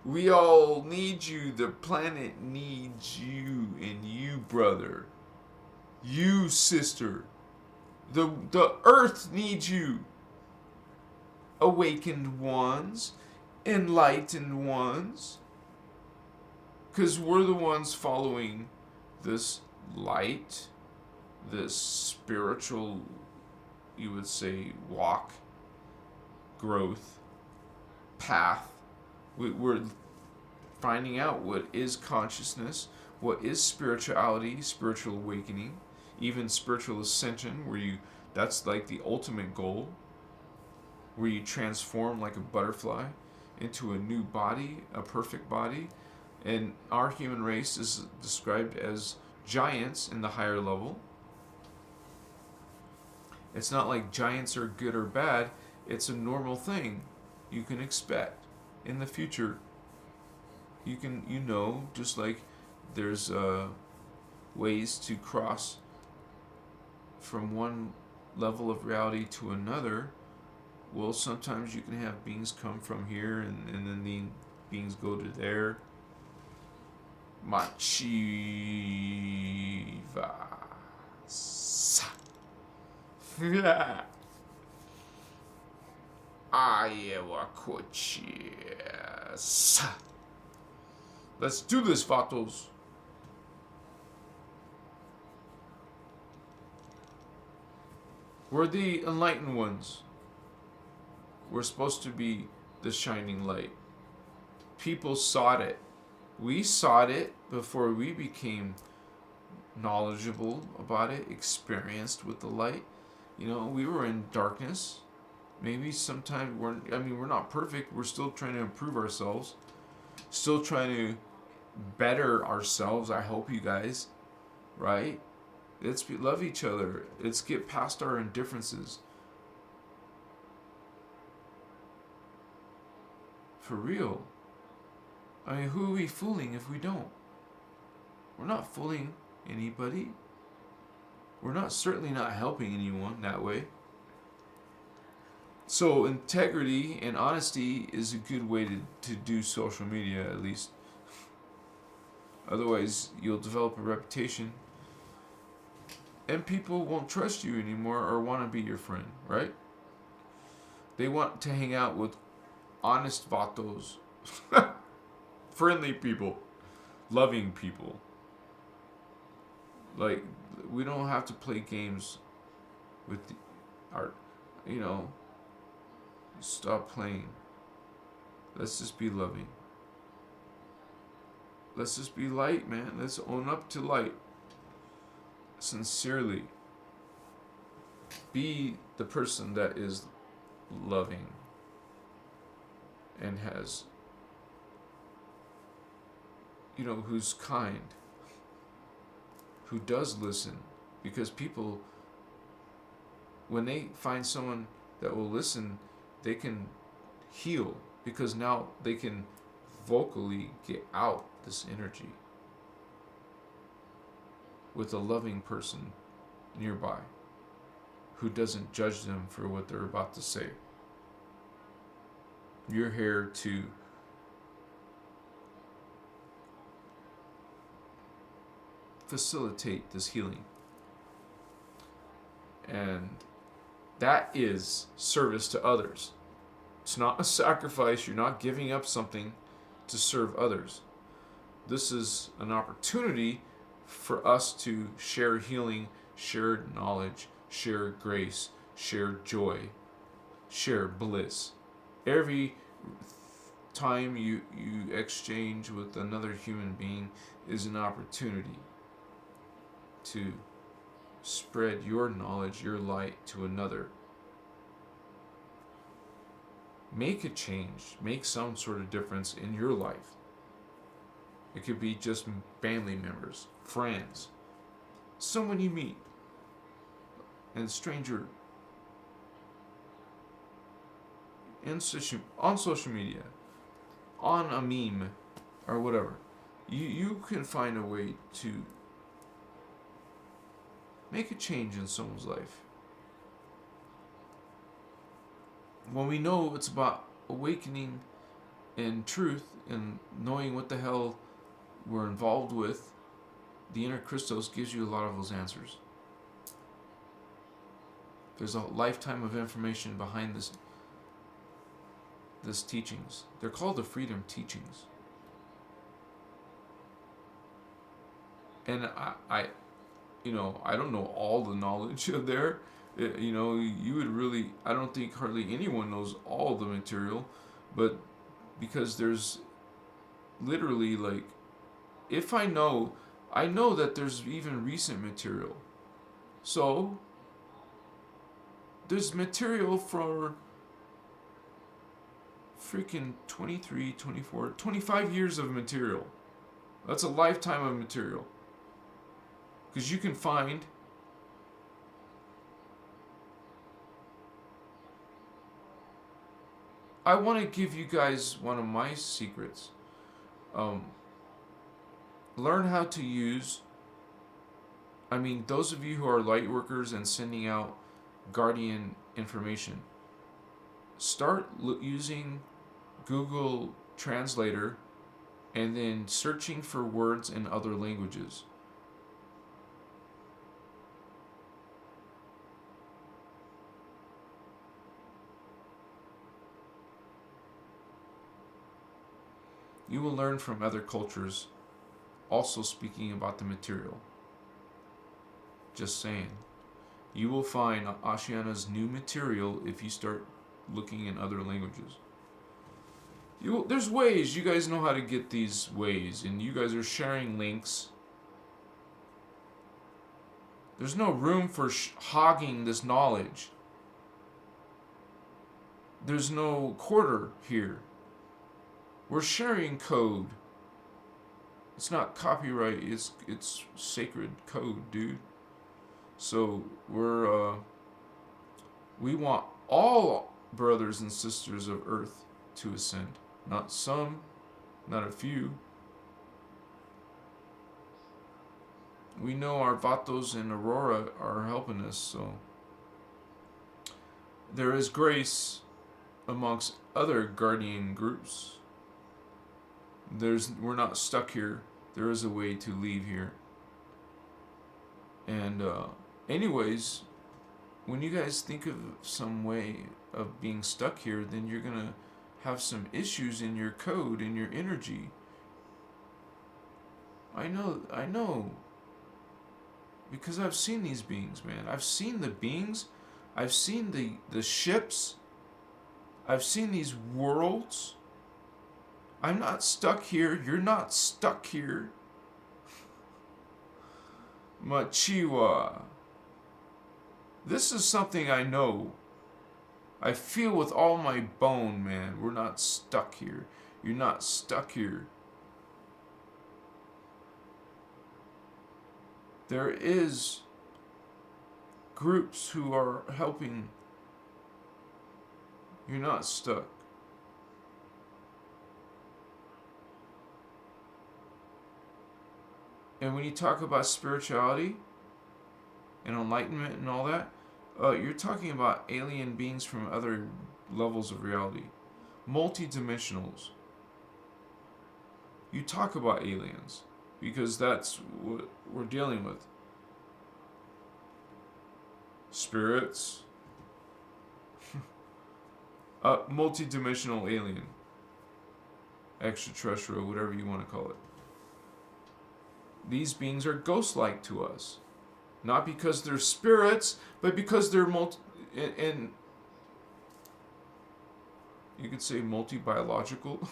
S1: We all need you. The planet needs you, and you, brother. You, sister. The earth needs you. Awakened ones. Enlightened ones. Because we're the ones following this light. This spiritual, you would say, walk. Growth. Path. We're finding out what is consciousness, what is spirituality, spiritual awakening, even spiritual ascension, that's like the ultimate goal, where you transform like a butterfly into a new body, a perfect body. And our human race is described as giants in the higher level. It's not like giants are good or bad. It's a normal thing you can expect in the future You can, just like there's ways to cross from one level of reality to another. Well, sometimes you can have beings come from here, and then the beings go to there. Machiva. Ayawakochias. Let's do this, Vatos. We're the enlightened ones. We're supposed to be the shining light. People sought it. We sought it before we became knowledgeable about it, experienced with the light. We were in darkness. Maybe sometimes we're not perfect. We're still trying to improve ourselves. Still trying to better ourselves. I hope you guys, right? Let's love each other. Let's get past our indifferences. For real. Who are we fooling if we don't? We're not fooling anybody. We're certainly not helping anyone that way. So integrity and honesty is a good way to do social media, at least. Otherwise, you'll develop a reputation, and people won't trust you anymore or want to be your friend, right? They want to hang out with honest vatos, friendly people, loving people. Like, we don't have to play games with our, stop playing. Let's just be loving. Let's just be light, man. Let's own up to light. Sincerely. Be the person that is loving and has, who's kind, who does listen. Because people, when they find someone that will listen, they can heal, because now they can vocally get out this energy with a loving person nearby who doesn't judge them for what they're about to say. You're here to facilitate this healing. And that is service to others. It's not a sacrifice. You're not giving up something to serve others. This is an opportunity for us to share healing, share knowledge, share grace, share joy, share bliss. Every time you exchange with another human being is an opportunity to spread your knowledge, your light to another. Make a change. Make some sort of difference in your life. It could be just family members, friends, someone you meet, and stranger on social media, on a meme, or whatever. You can find a way to make a change in someone's life. When we know it's about awakening and truth and knowing what the hell we're involved with, the innerchristos gives you a lot of those answers. There's a lifetime of information behind this teachings. They're called the freedom teachings. And I don't know all the knowledge there. You would really, I don't think hardly anyone knows all the material, but because there's literally, like, if I know that there's even recent material. So there's material for freaking 23, 24, 25 years of material. That's a lifetime of material. Because you can find I want to give you guys one of my secrets. Learn how to use, those of you who are light workers and sending out guardian information, start using Google Translator and then searching for words in other languages. You will learn from other cultures also speaking about the material. Just saying. You will find Ashiana's new material if you start looking in other languages. There's ways. You guys know how to get these ways, and you guys are sharing links. There's no room for hogging this knowledge. There's no quarter here. We're sharing code. It's not copyright. It's sacred code, dude. So we want all brothers and sisters of Earth to ascend. Not some, not a few. We know our Vatos and Aurora are helping us, so there is grace amongst other guardian groups. We're not stuck here. There is a way to leave here. And anyways, when you guys think of some way of being stuck here, then you're going to have some issues in your code, in your energy. I know. Because I've seen these beings, man. I've seen the beings. I've seen the ships. I've seen these worlds. I'm not stuck here. You're not stuck here. Machiwa. This is something I know. I feel with all my bone, man. We're not stuck here. You're not stuck here. There is groups who are helping. You're not stuck. And when you talk about spirituality and enlightenment and all that, you're talking about alien beings from other levels of reality. Multidimensionals. You talk about aliens because that's what we're dealing with. Spirits. Multidimensional alien. Extraterrestrial, whatever you want to call it. These beings are ghost-like to us. Not because they're spirits, but because they're and you could say multi-biological.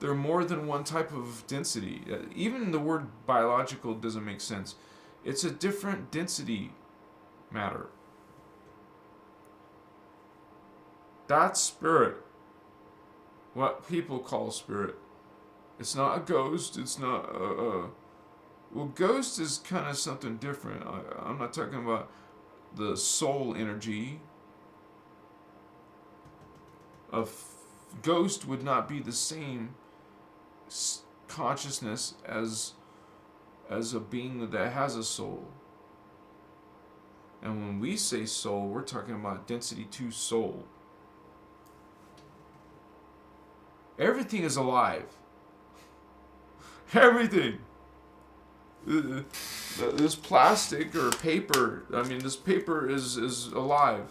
S1: They're more than one type of density. Even the word biological doesn't make sense. It's a different density matter. That's spirit. What people call spirit. It's not a ghost. It's not well, ghost is kind of something different. I'm not talking about the soul energy. A ghost would not be the same consciousness as a being that has a soul. And when we say soul, we're talking about density 2 soul. Everything is alive. Everything. This plastic or paper, this paper is alive.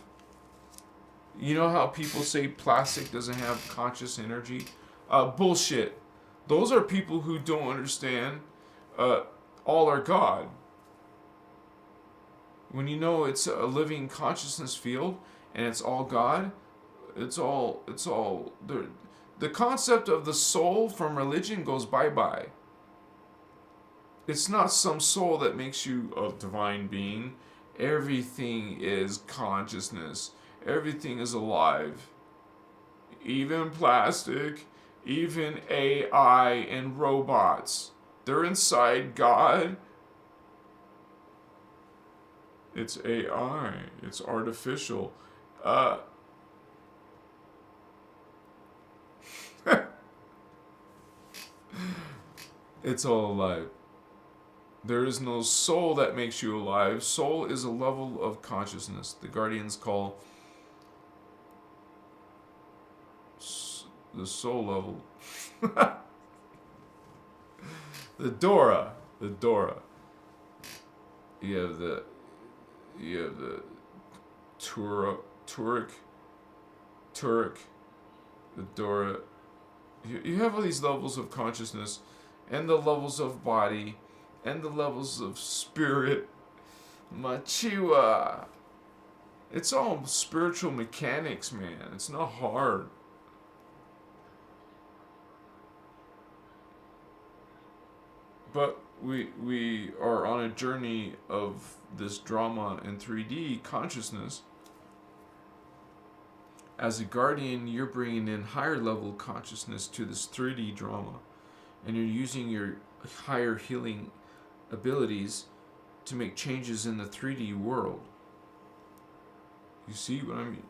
S1: You know how people say plastic doesn't have conscious energy? Bullshit. Those are people who don't understand all are God. When you know it's a living consciousness field and it's all God, it's all the concept of the soul from religion goes bye-bye. It's not some soul that makes you a divine being. Everything is consciousness. Everything is alive. Even plastic, even AI and robots. They're inside God. It's AI. It's artificial. It's all alive. There is no soul that makes you alive. Soul is a level of consciousness. The Guardians call the soul level the Dora. The Dora. You have the Turek, the Dora. You have all these levels of consciousness, and the levels of body, and the levels of spirit. Machiwa. It's all spiritual mechanics, man. It's not hard. But we are on a journey of this drama in 3D consciousness. As a guardian, you're bringing in higher level consciousness to this 3D drama, and you're using your higher healing abilities to make changes in the 3D world. You see what I mean?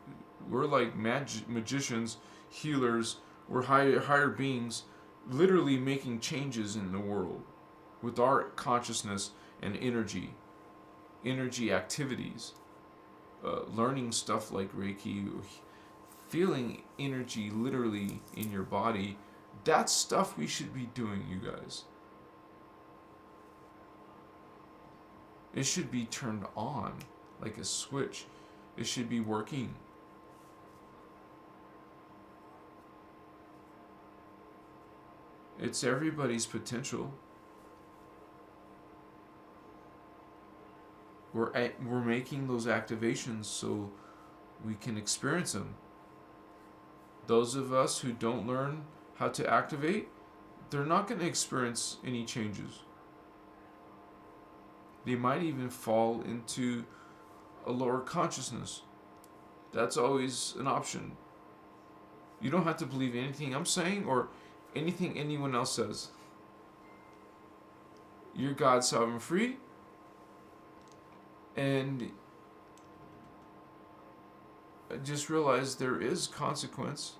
S1: We're like magicians, healers. We're higher beings, literally making changes in the world with our consciousness and energy activities, learning stuff like Reiki, feeling energy literally in your body. That's stuff we should be doing, you guys. It should be turned on like a switch. It should be working. It's everybody's potential. We're making those activations so we can experience them. Those of us who don't learn how to activate, they're not going to experience any changes. They might even fall into a lower consciousness. That's always an option. You don't have to believe anything I'm saying or anything anyone else says. You're God, sovereign, free. And just realize there is consequence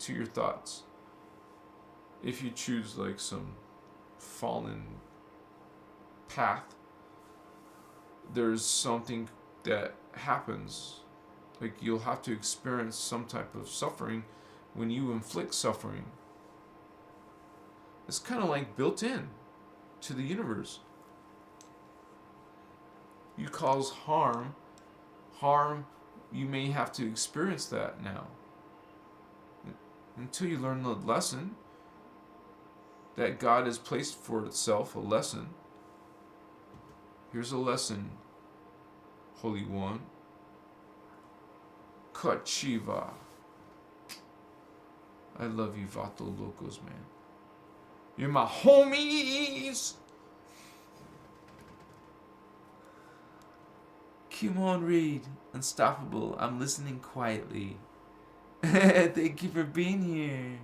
S1: to your thoughts. If you choose like some fallen path, there's something that happens. Like you'll have to experience some type of suffering when you inflict suffering. It's kind of like built in to the universe. You cause harm, you may have to experience that now. Until you learn the lesson that God has placed for itself, a lesson. Here's a lesson, Holy One. Kachiva. I love you, Vato Locos, man. You're my homies! Come on, Reed. Unstoppable. I'm listening quietly. Thank you for being here.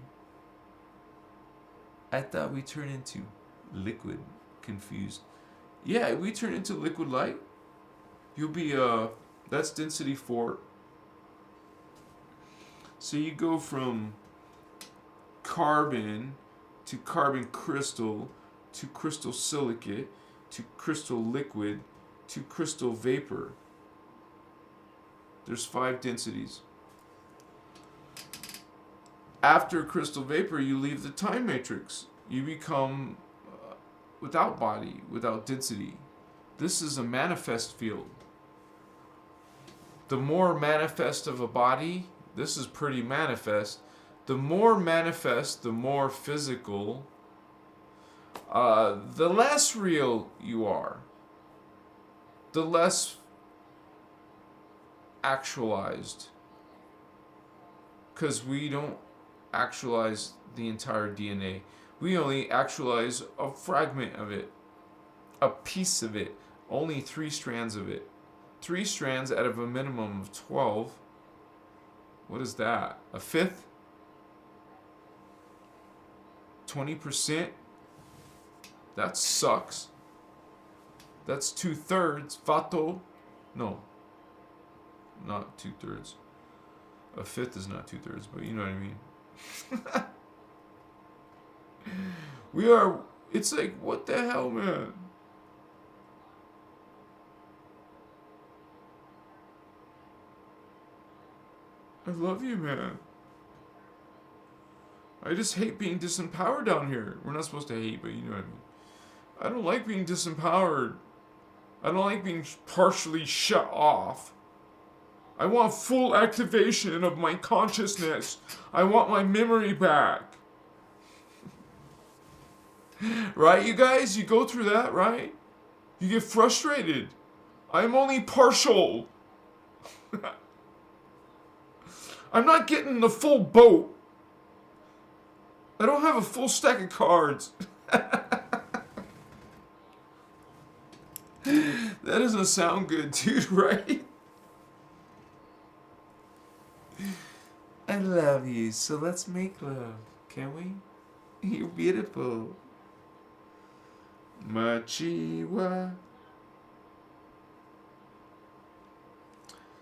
S1: I thought we turned into liquid. Confused. Yeah, we turn into liquid light. You'll be, that's density 4. So you go from carbon to carbon crystal to crystal silicate to crystal liquid to crystal vapor. There's 5 densities. After crystal vapor, you leave the time matrix. You become without body, without density. This is a manifest field. The more manifest of a body, this is pretty manifest. The more manifest, the more physical, the less real you are. The less actualized. Because we don't actualize the entire DNA. We only actualize a fragment of it. A piece of it. Only 3 strands of it. 3 strands out of a minimum of 12. What is that? A fifth? 20%? That sucks. That's 2/3. Vato? No. Not 2/3. A fifth is not 2/3, but you know what I mean. It's like, what the hell, man? I love you, man. I just hate being disempowered down here. We're not supposed to hate, but you know what I mean. I don't like being disempowered. I don't like being partially shut off. I want full activation of my consciousness. I want my memory back. Right, you guys? You go through that, right? You get frustrated. I'm only partial. I'm not getting the full boat. I don't have a full stack of cards. That doesn't sound good, dude, right? I love you, so let's make love, can we? You're beautiful. Machiwa.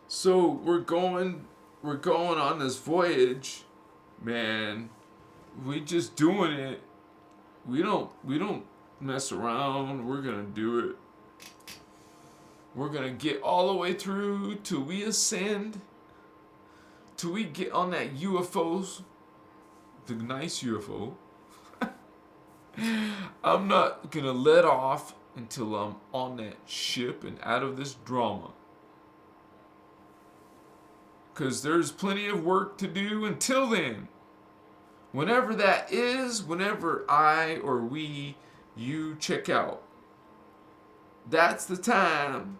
S1: So we're going on this voyage, man. We just doing it. We don't mess around. We're gonna do it. We're gonna get all the way through till we ascend. Till we get on that UFOs. The nice UFO. I'm not gonna let off until I'm on that ship and out of this drama. Because there's plenty of work to do until then. Whenever that is, whenever I or we, you check out. That's the time.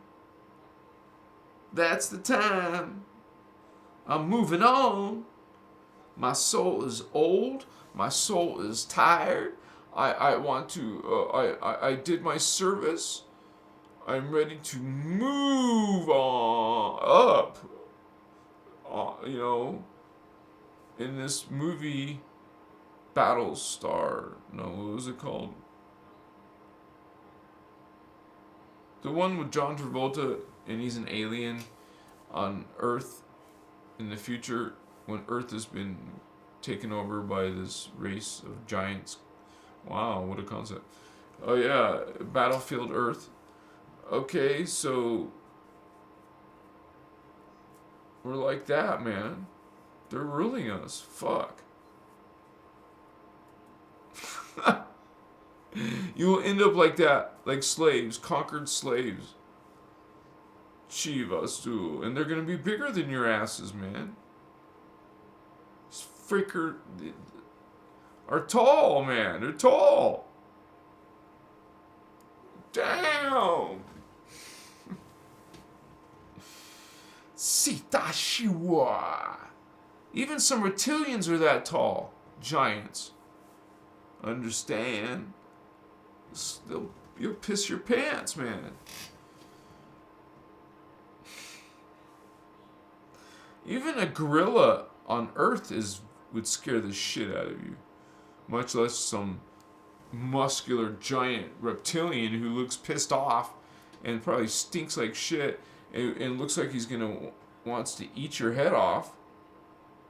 S1: That's the time. I'm moving on. My soul is old. My soul is tired. I want to, I did my service. I'm ready to move on up. You know, in this movie, Battlestar. No, what was it called? The one with John Travolta, and he's an alien on Earth in the future when Earth has been taken over by this race of giants. Wow, what a concept. Oh yeah, Battlefield Earth. Okay, so we're like that, man. They're ruling us. Fuck. You will end up like that, like slaves, conquered slaves. Chivastu. And they're gonna be bigger than your asses, man. Freaker are tall, man. They're tall. Damn. Sitashiwa. Even some reptilians are that tall. Giants. Understand? You'll piss your pants, man. Even a gorilla on Earth would scare the shit out of you. Much less some muscular giant reptilian who looks pissed off and probably stinks like shit and looks like he's wants to eat your head off.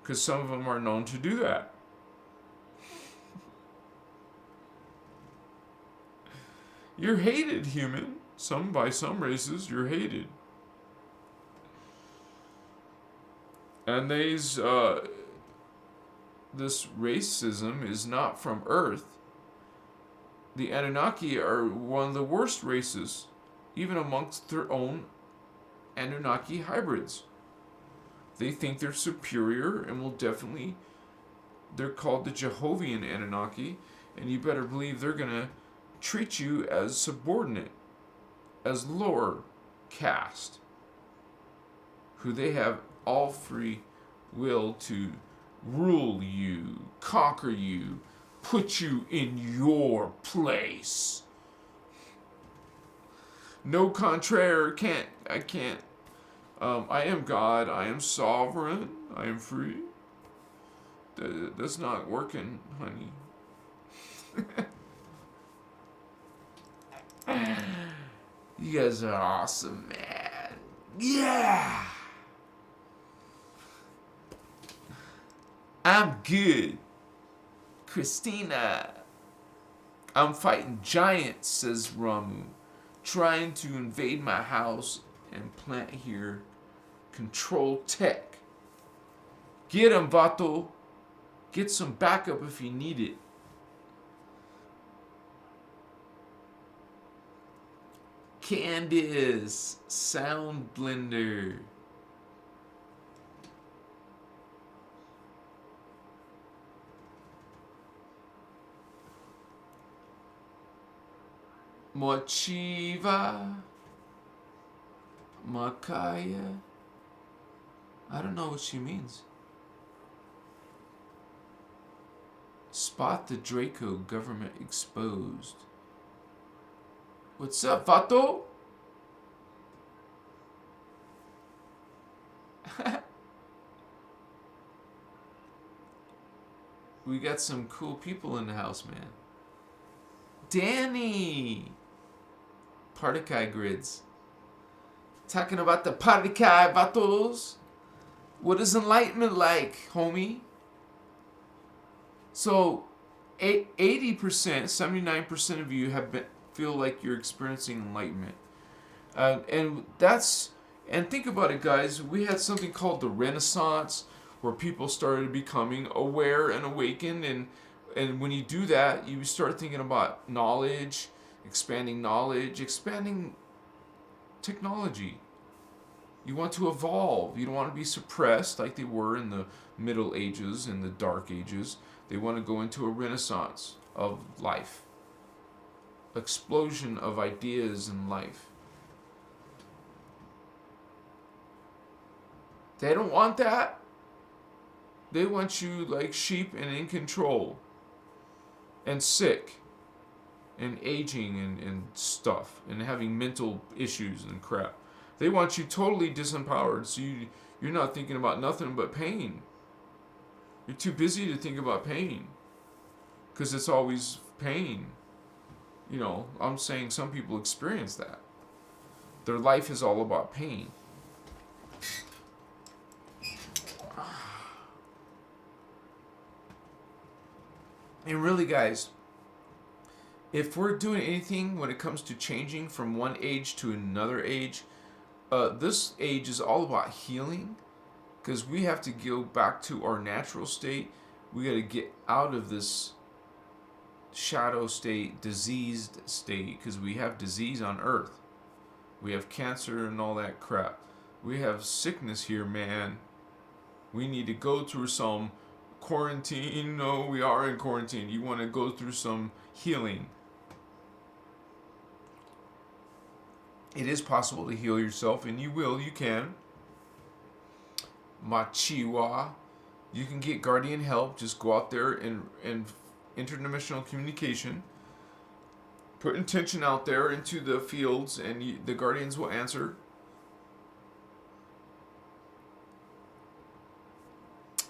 S1: Because some of them are known to do that. You're hated, human. By some races, you're hated. And this racism is not from Earth. The Anunnaki are one of the worst races, even amongst their own Anunnaki hybrids. They think they're superior and they're called the Jehovian Anunnaki, and you better believe they're going to treat you as subordinate, as lower caste, who they have all free will to rule you, conquer you, put you in your place. No contraire, I can't. I am God, I am sovereign, I am free. That's not working, honey. You guys are awesome, man. Yeah! I'm good. Christina. I'm fighting giants, says Ramu, trying to invade my house and plant here. Control tech. Get him, Vato. Get some backup if you need it. Candace, Sound Blender. Mochiva. Makaya. I don't know what she means. Spot the Draco government exposed. What's up, Vato? We got some cool people in the house, man. Danny! Partikai grids. Talking about the Partikai, Vatos. What is enlightenment like, homie? So, 80%, 79% of you feel like you're experiencing enlightenment. And think about it, guys. We had something called the Renaissance, where people started becoming aware and awakened. And when you do that, you start thinking about knowledge, expanding technology. You want to evolve. You don't want to be suppressed like they were in the Middle Ages and the Dark Ages. They want to go into a renaissance of life. Explosion of ideas in life. They don't want that. They want you like sheep and in control. And sick. And aging and stuff. And having mental issues and crap. They want you totally disempowered, so you're not thinking about nothing but pain. You're too busy to think about pain. Because it's always pain. You know, I'm saying some people experience that. Their life is all about pain. And really, guys, if we're doing anything when it comes to changing from one age to another age, this age is all about healing, because we have to go back to our natural state. We got to get out of this shadow state, diseased state, because we have disease on Earth. We have cancer and all that crap. We have sickness here, man. We need to go through some quarantine. No, we are in quarantine. You want to go through some healing. It is possible to heal yourself, and you will. You can. Machiwa. You can get guardian help. Just go out there and interdimensional communication. Put intention out there into the fields, and the guardians will answer.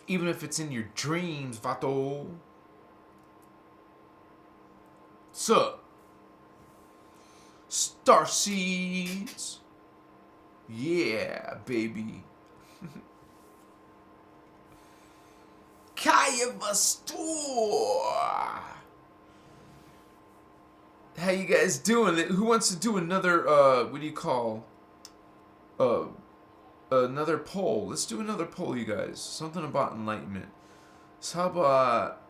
S1: Even if it's in your dreams, Vato. Sup? Starseeds. Yeah, baby. Kaya Vastor. How you guys doing? Who wants to do another, what do you call, another poll? Let's do another poll, you guys. Something about enlightenment. So how about,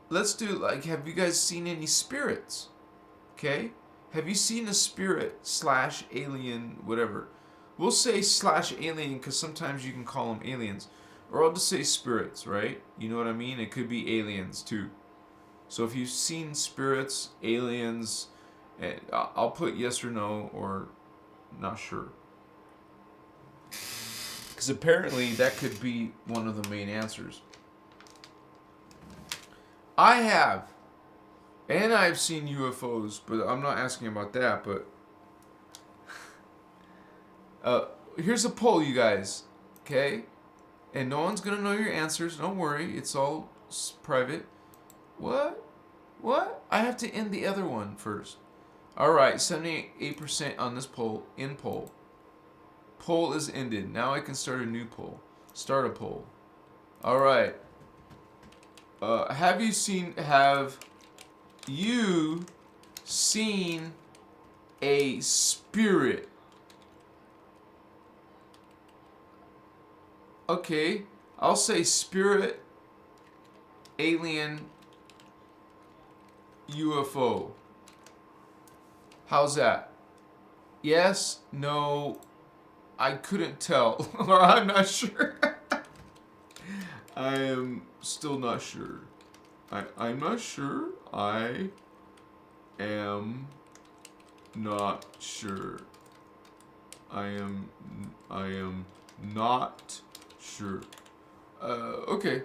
S1: let's do, like, have you guys seen any spirits? Okay? Have you seen a spirit / alien, whatever? We'll say / alien because sometimes you can call them aliens. Or I'll just say spirits, right? You know what I mean? It could be aliens too. So if you've seen spirits, aliens, I'll put yes or no or not sure. Because apparently that could be one of the main answers. I have. And I've seen UFOs, but I'm not asking about that, but here's a poll, you guys, okay? And no one's going to know your answers, don't worry, it's all private. What? I have to end the other one first. Alright, 78% on this poll, in poll. Poll is ended, now I can start a new poll. Start a poll. Alright. Have you seen a spirit? Okay, I'll say spirit, alien, UFO. How's that? Yes, no, I couldn't tell. Or I'm not sure. I am still not sure. I'm not sure. I am not sure. I am not sure. Okay.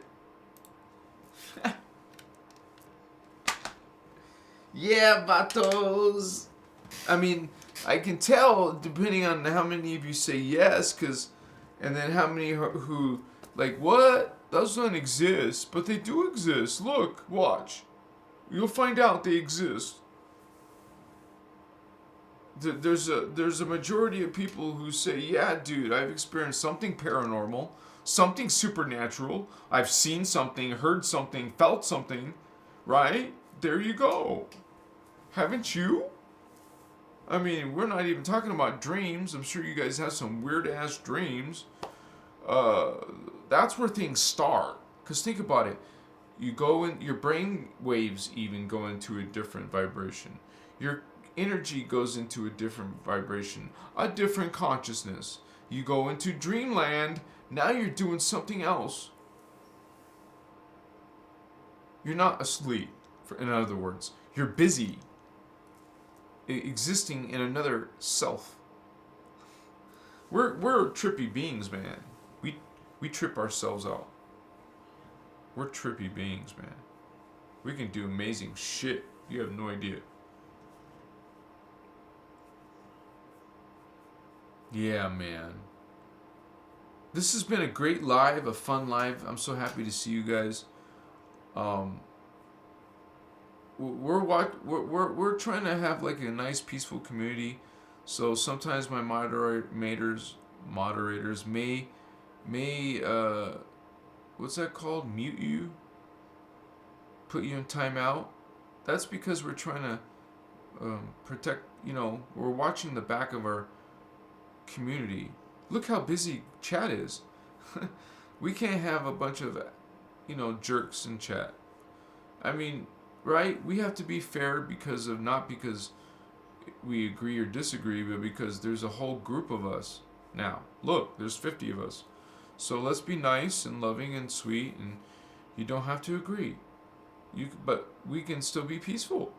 S1: Yeah, vatos. I mean, I can tell depending on how many of you say yes, and then how many who like, what? Those don't exist, but they do exist. Look, watch. You'll find out they exist. There's a majority of people who say, yeah, dude, I've experienced something paranormal, something supernatural. I've seen something, heard something, felt something, right? There you go. Haven't you? I mean, we're not even talking about dreams. I'm sure you guys have some weird-ass dreams. That's where things start. Because think about it. You go in, your brain waves even go into a different vibration. Your energy goes into a different vibration, a different consciousness. You go into dreamland, now you're doing something else. You're not asleep, in other words. You're busy existing in another self. We're trippy beings, man. We trip ourselves out. We're trippy beings, man. We can do amazing shit. You have no idea. Yeah, man. This has been a great live, a fun live. I'm so happy to see you guys. We're trying to have like a nice, peaceful community. So sometimes my moderators may what's that called? Mute you? Put you in timeout? That's because we're trying to protect, we're watching the back of our community. Look how busy chat is. We can't have a bunch of, jerks in chat. I mean, right? We have to be fair not because we agree or disagree, but because there's a whole group of us now. Look, there's 50 of us. So let's be nice and loving and sweet, and you don't have to agree. But we can still be peaceful.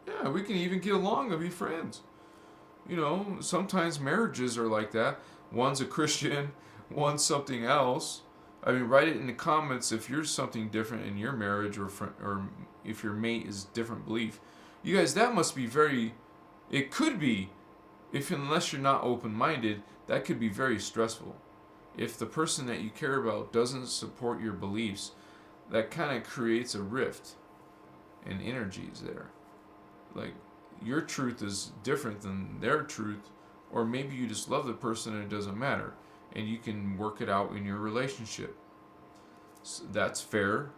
S1: Yeah, we can even get along and be friends. Sometimes marriages are like that. One's a Christian, one's something else. I mean, write it in the comments if you're something different in your marriage or if your mate is different belief. You guys, that must be it could be, unless you're not open-minded, that could be very stressful. If the person that you care about doesn't support your beliefs, that kind of creates a rift in energies there. Like, your truth is different than their truth, or maybe you just love the person and it doesn't matter, and you can work it out in your relationship. So that's fair.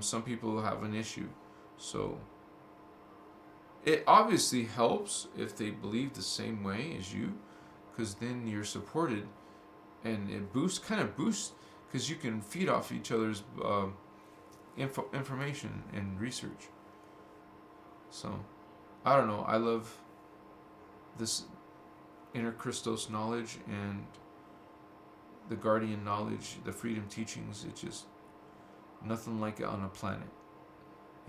S1: Some people have an issue. So it obviously helps if they believe the same way as you, because then you're supported, and it boosts, because you can feed off each other's information and research. So, I don't know. I love this innerchristos knowledge and the guardian knowledge, the freedom teachings. It's just nothing like it on a planet.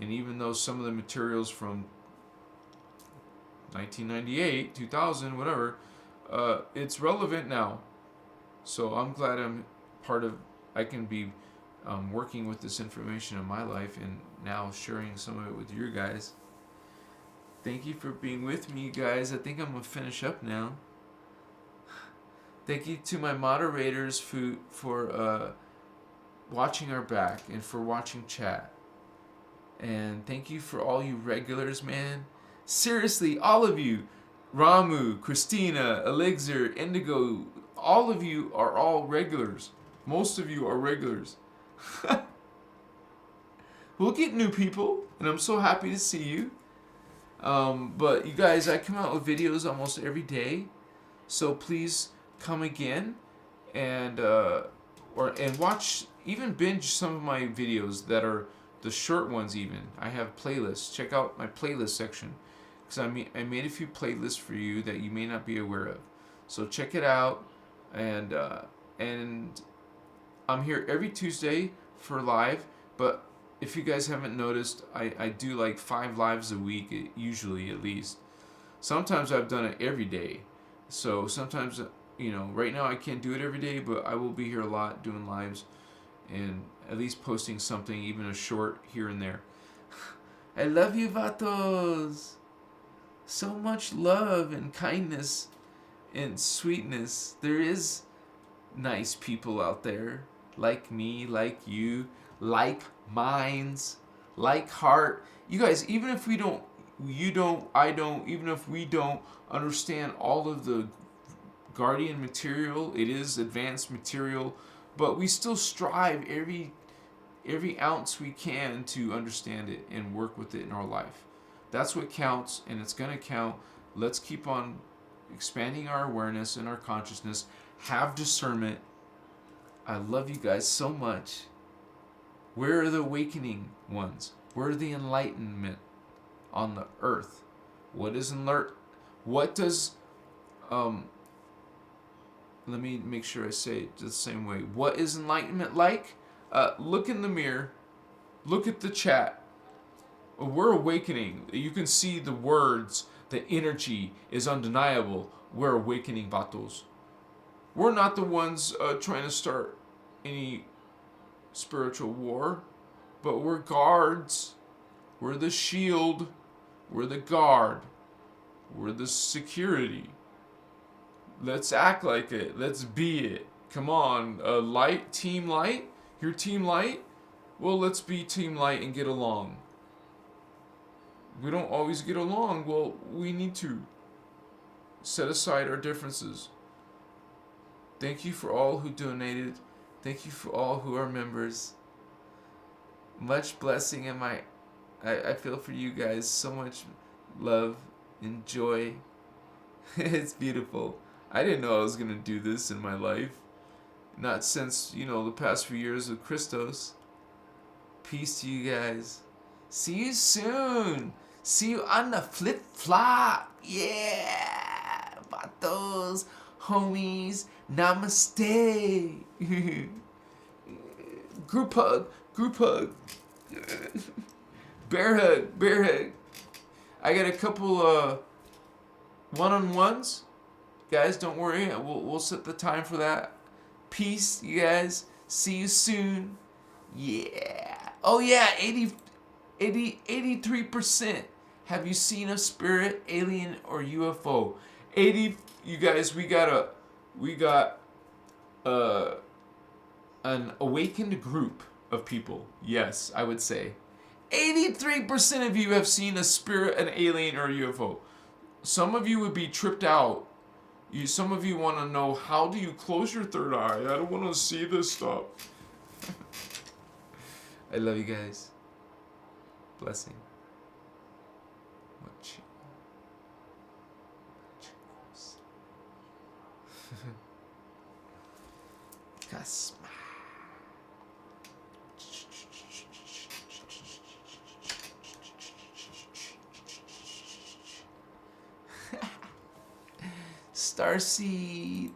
S1: And even though some of the materials from 1998, 2000, whatever, it's relevant now. So I'm glad I can be working with this information in my life and now sharing some of it with you guys. Thank you for being with me, guys. I think I'm going to finish up now. Thank you to my moderators for watching our back and for watching chat. And thank you for all you regulars, man. Seriously, all of you. Ramu, Christina, Elixir, Indigo, all of you are all regulars. Most of you are regulars. We'll get new people, and I'm so happy to see you. But you guys, I come out with videos almost every day, so please come again, and watch, even binge some of my videos that are the short ones. Even I have playlists. Check out my playlist section, because I made a few playlists for you that you may not be aware of. So check it out, and I'm here every Tuesday for live. But if you guys haven't noticed, I do like 5 lives a week, usually, at least. Sometimes I've done it every day. So sometimes, right now I can't do it every day, but I will be here a lot doing lives and at least posting something, even a short here and there. I love you, vatos. So much love and kindness and sweetness. There is nice people out there, like me, like you, like minds, like heart. You guys, even if we don't, you don't, I don't, even if we don't understand all of the guardian material, it is advanced material, but we still strive every ounce we can to understand it and work with it in our life. That's what counts, and it's going to count. Let's keep on expanding our awareness and our consciousness. Have discernment. I love you guys so much. Where are the awakening ones? Where are the enlightenment on the earth? What is What does let me make sure I say it the same way. What is enlightenment like? Look in the mirror. Look at the chat. We're awakening. You can see the words. The energy is undeniable. We're awakening, vatos. We're not the ones trying to start any spiritual war, but we're guards. We're the shield. We're the guard. We're the security. Let's act like it. Let's be it. Come on, light, team light. You're team light? Well, let's be team light and get along. We don't always get along. Well, we need to set aside our differences. Thank you for all who donated. Thank you for all who are members. Much blessing, and I feel for you guys. So much love and joy. It's beautiful. I didn't know I was going to do this in my life. Not since, the past few years with Christos. Peace to you guys. See you soon. See you on the flip-flop. Yeah. Vatos, homies, namaste. Group hug. Group hug. Bear hug. Bear hug. I got a couple one-on-ones. Guys, don't worry. We'll set the time for that. Peace, you guys. See you soon. Yeah. Oh, yeah. 83%. Have you seen a spirit, alien, or UFO? 80. You guys, we got an awakened group of people. Yes, I would say 83% of you have seen a spirit, an alien, or a UFO. Some of you would be tripped out. Some of you want to know, how do you close your third eye? I don't want to see this stuff. I love you guys. Blessing. Kasma. Starseed.